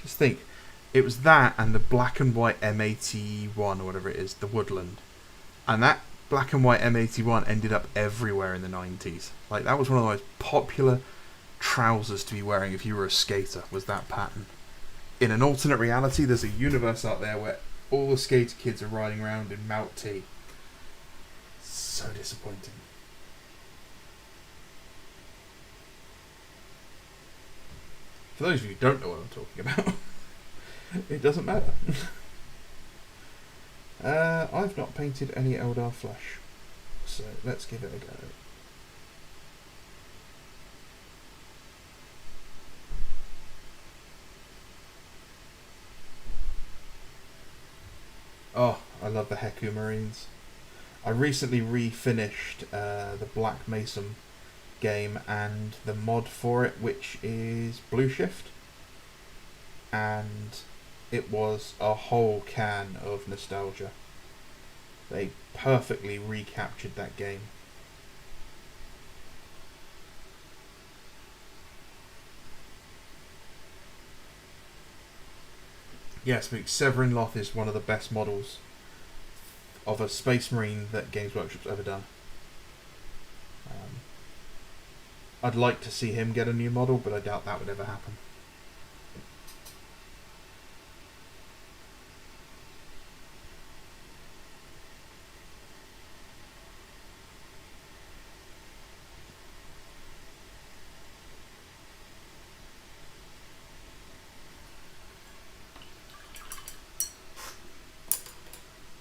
Just think. It was that and the black and white M81 or whatever it is, the Woodland. And that black and white M81 ended up everywhere in the 90s. Like, that was one of the most popular trousers to be wearing if you were a skater, was that pattern. In an alternate reality, there's a universe out there where all the skater kids are riding around in Mount T. So disappointing. For those of you who don't know what I'm talking about, it doesn't matter. I've not painted any Eldar flesh, so let's give it a go. Oh, I love the Heku Marines. I recently refinished the Black Mason game and the mod for it, which is Blue Shift, and it was a whole can of nostalgia. They perfectly recaptured that game. Yes, but Severin Loth is one of the best models of a Space Marine that Games Workshop's ever done. I'd like to see him get a new model, but I doubt that would ever happen.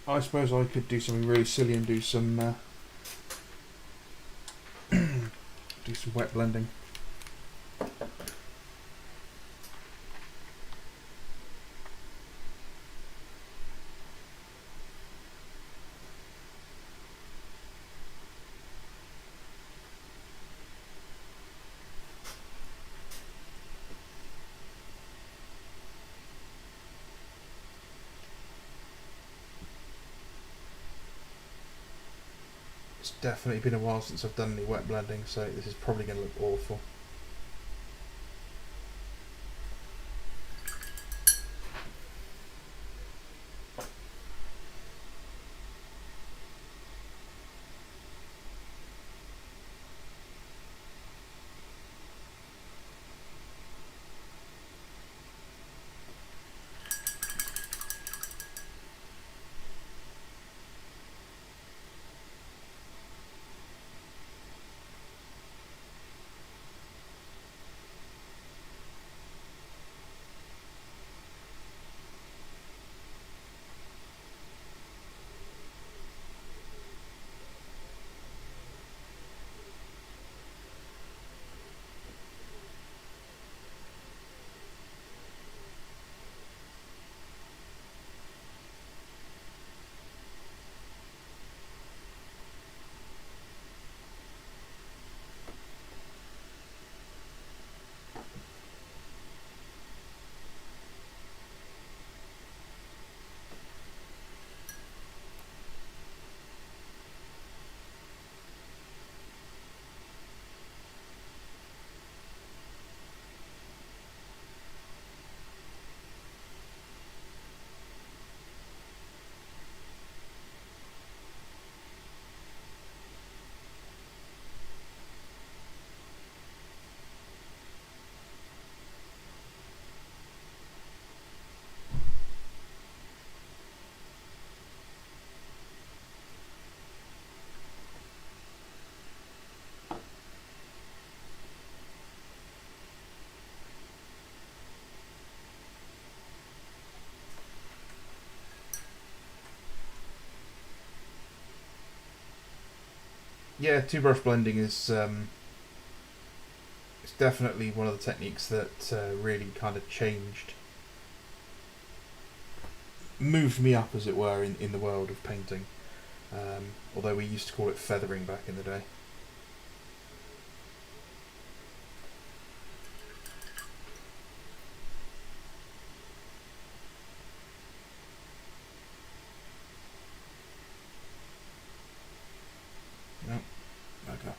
I suppose I could do something really silly and do some wet blending. It's definitely been a while since I've done any wet blending, so this is probably going to look awful. yeah, two brush blending is it's definitely one of the techniques that really kind of moved me up, as it were, in the world of painting. Although we used to call it feathering back in the day. No, okay.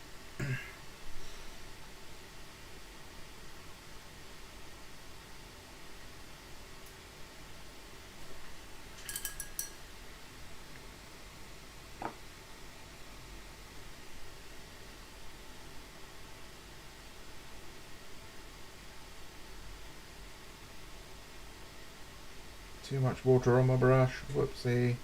Too much water on my brush. Whoopsie.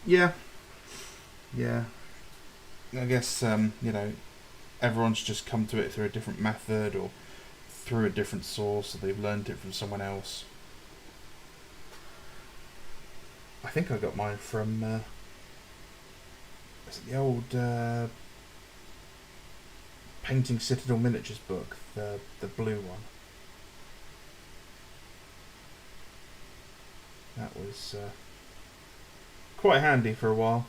Yeah, yeah. I guess everyone's just come to it through a different method or through a different source, or they've learned it from someone else. I think I got mine from is it the old Painting Citadel Miniatures book, the blue one. That was quite handy for a while.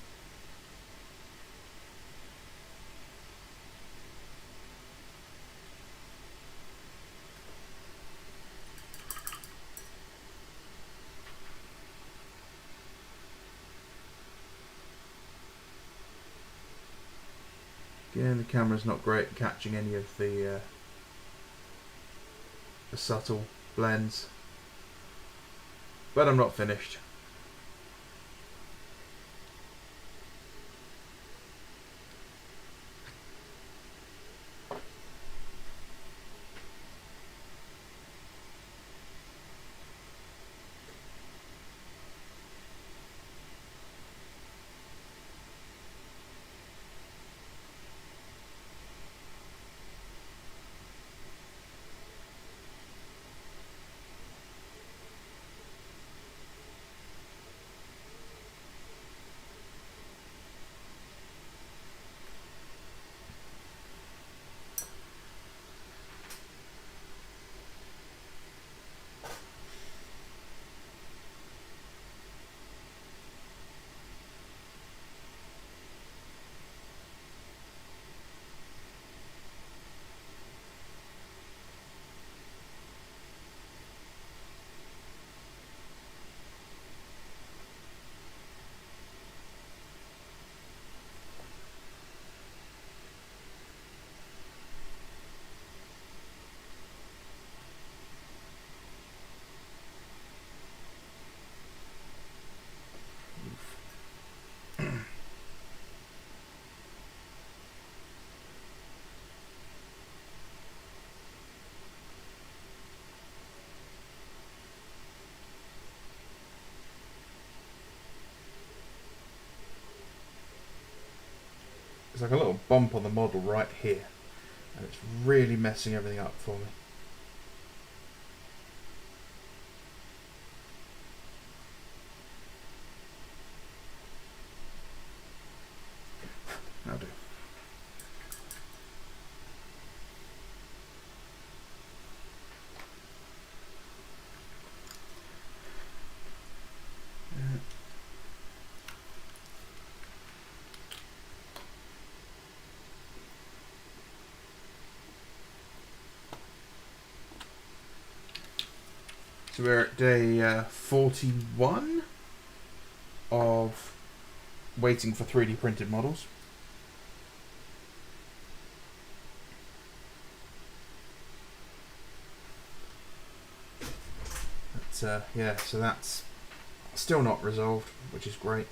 Again, the camera's not great at catching any of the subtle blends, but I'm not finished. There's like a little bump on the model right here, and it's really messing everything up for me. That'll do. So we're at day 41 of waiting for 3D printed models. yeah, so that's still not resolved, which is great.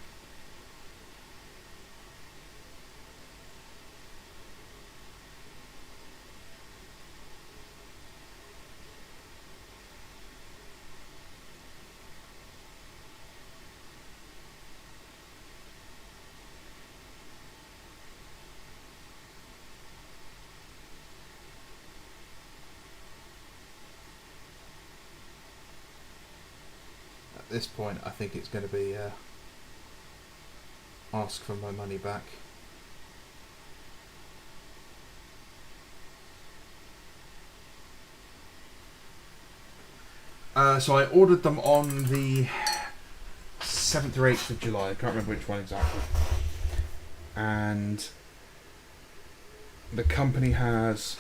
At this point, I think it's going to be ask for my money back. So I ordered them on the 7th or 8th of July. I can't remember which one exactly. And the company has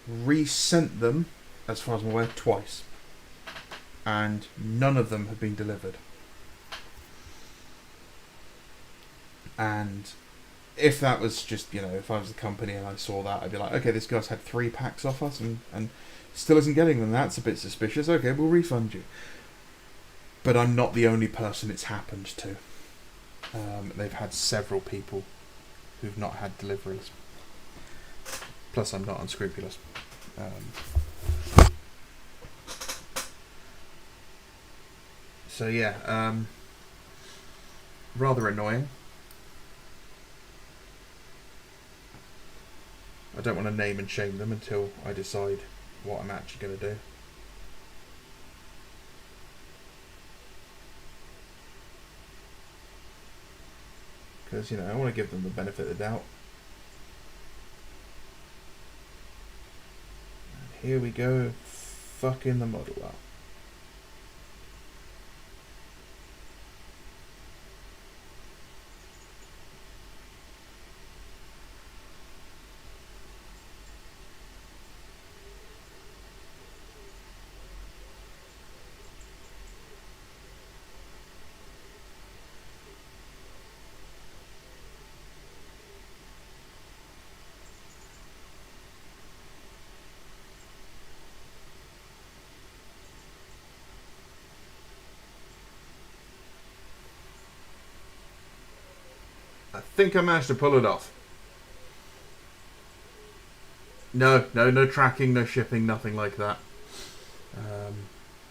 resent them, as far as I'm aware, twice. And none of them have been delivered. And if that was just, if I was the company and I saw that, I'd be like, okay, this guy's had 3 packs off us and still isn't getting them. That's a bit suspicious. Okay, we'll refund you. But I'm not the only person it's happened to. They've had several people who've not had deliveries. Plus, I'm not unscrupulous. So yeah, rather annoying. I don't want to name and shame them until I decide what I'm actually going to do. Because, I want to give them the benefit of the doubt. And here we go, fucking the model up. I think I managed to pull it off. No tracking, no shipping, nothing like that.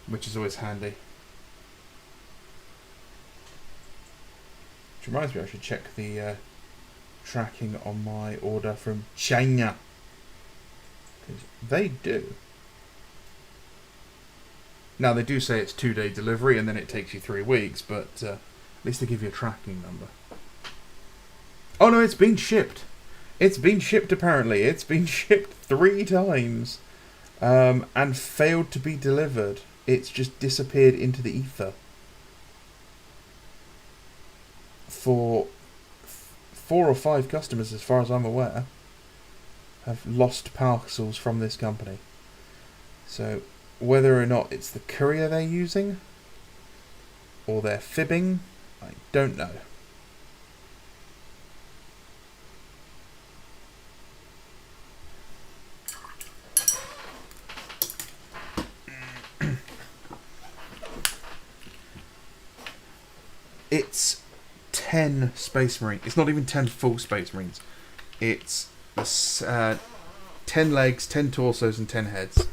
Which is always handy. Which reminds me, I should check the tracking on my order from China. Because they do. Now, they do say it's 2-day delivery and then it takes you 3 weeks, but at least they give you a tracking number. Oh no, it's been shipped. It's been shipped apparently. It's been shipped 3 times and failed to be delivered. It's just disappeared into the ether. For 4 or 5 customers, as far as I'm aware, have lost parcels from this company. So whether or not it's the courier they're using or they're fibbing, I don't know. It's 10 Space Marines. It's not even 10 full Space Marines. It's 10 legs, 10 torsos, and 10 heads.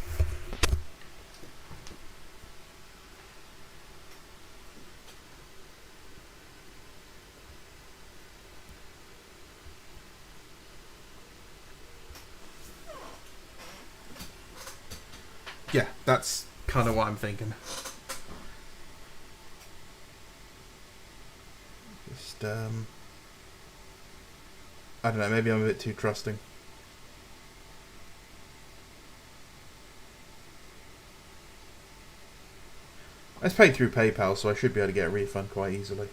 Yeah, that's kind of what I'm thinking. Just, I don't know, maybe I'm a bit too trusting. It's paid through PayPal, so I should be able to get a refund quite easily.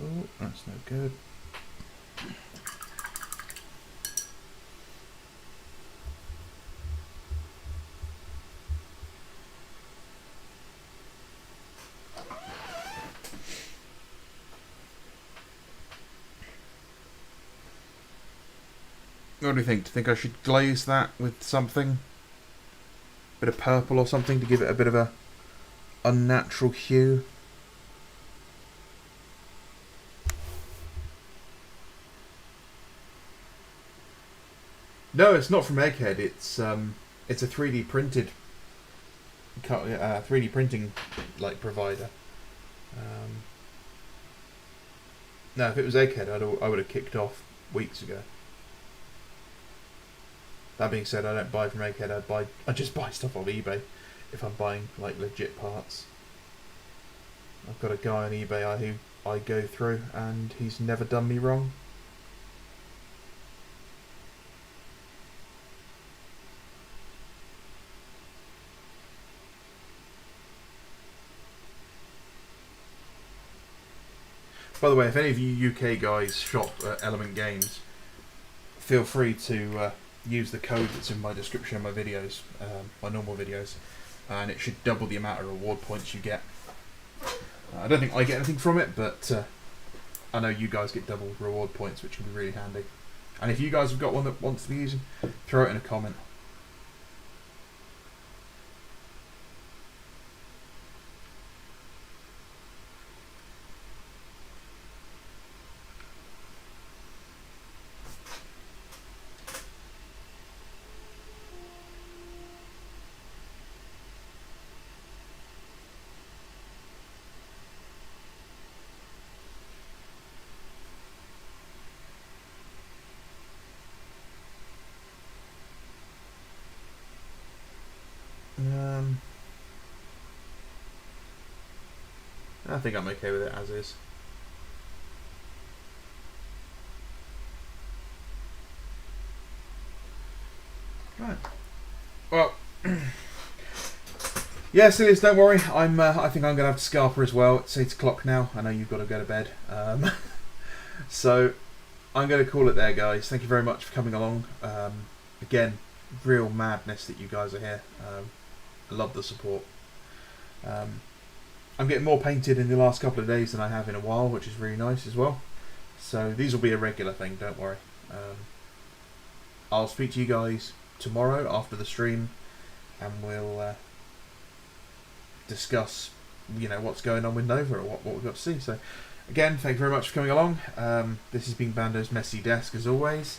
Oh, that's no good. What do you think? Do you think I should glaze that with something? Bit of purple or something to give it a bit of a unnatural hue? No, it's not from Egghead. It's a 3D printed, 3D printing like provider. No, if it was Egghead, I would have kicked off weeks ago. That being said, I don't buy from Egghead. I just buy stuff off eBay if I'm buying like legit parts. I've got a guy on eBay who I go through, and he's never done me wrong. By the way, if any of you UK guys shop at Element Games, feel free to use the code that's in my description of my videos, my normal videos, and it should double the amount of reward points you get. I don't think I get anything from it, but I know you guys get double reward points, which can be really handy. And if you guys have got one that wants to be using, throw it in a comment. I think I'm okay with it as is. Right. Well, yeah, Silius, don't worry. I think I'm gonna have to scarper as well. It's 8 o'clock now. I know you've got to go to bed. So I'm going to call it there, guys. Thank you very much for coming along. Again, real madness that you guys are here. I love the support. I'm getting more painted in the last couple of days than I have in a while, which is really nice as well. So these will be a regular thing, don't worry. I'll speak to you guys tomorrow after the stream, and we'll discuss, what's going on with Nova or what we've got to see. So again, thank you very much for coming along. This has been Bando's Messy Desk as always.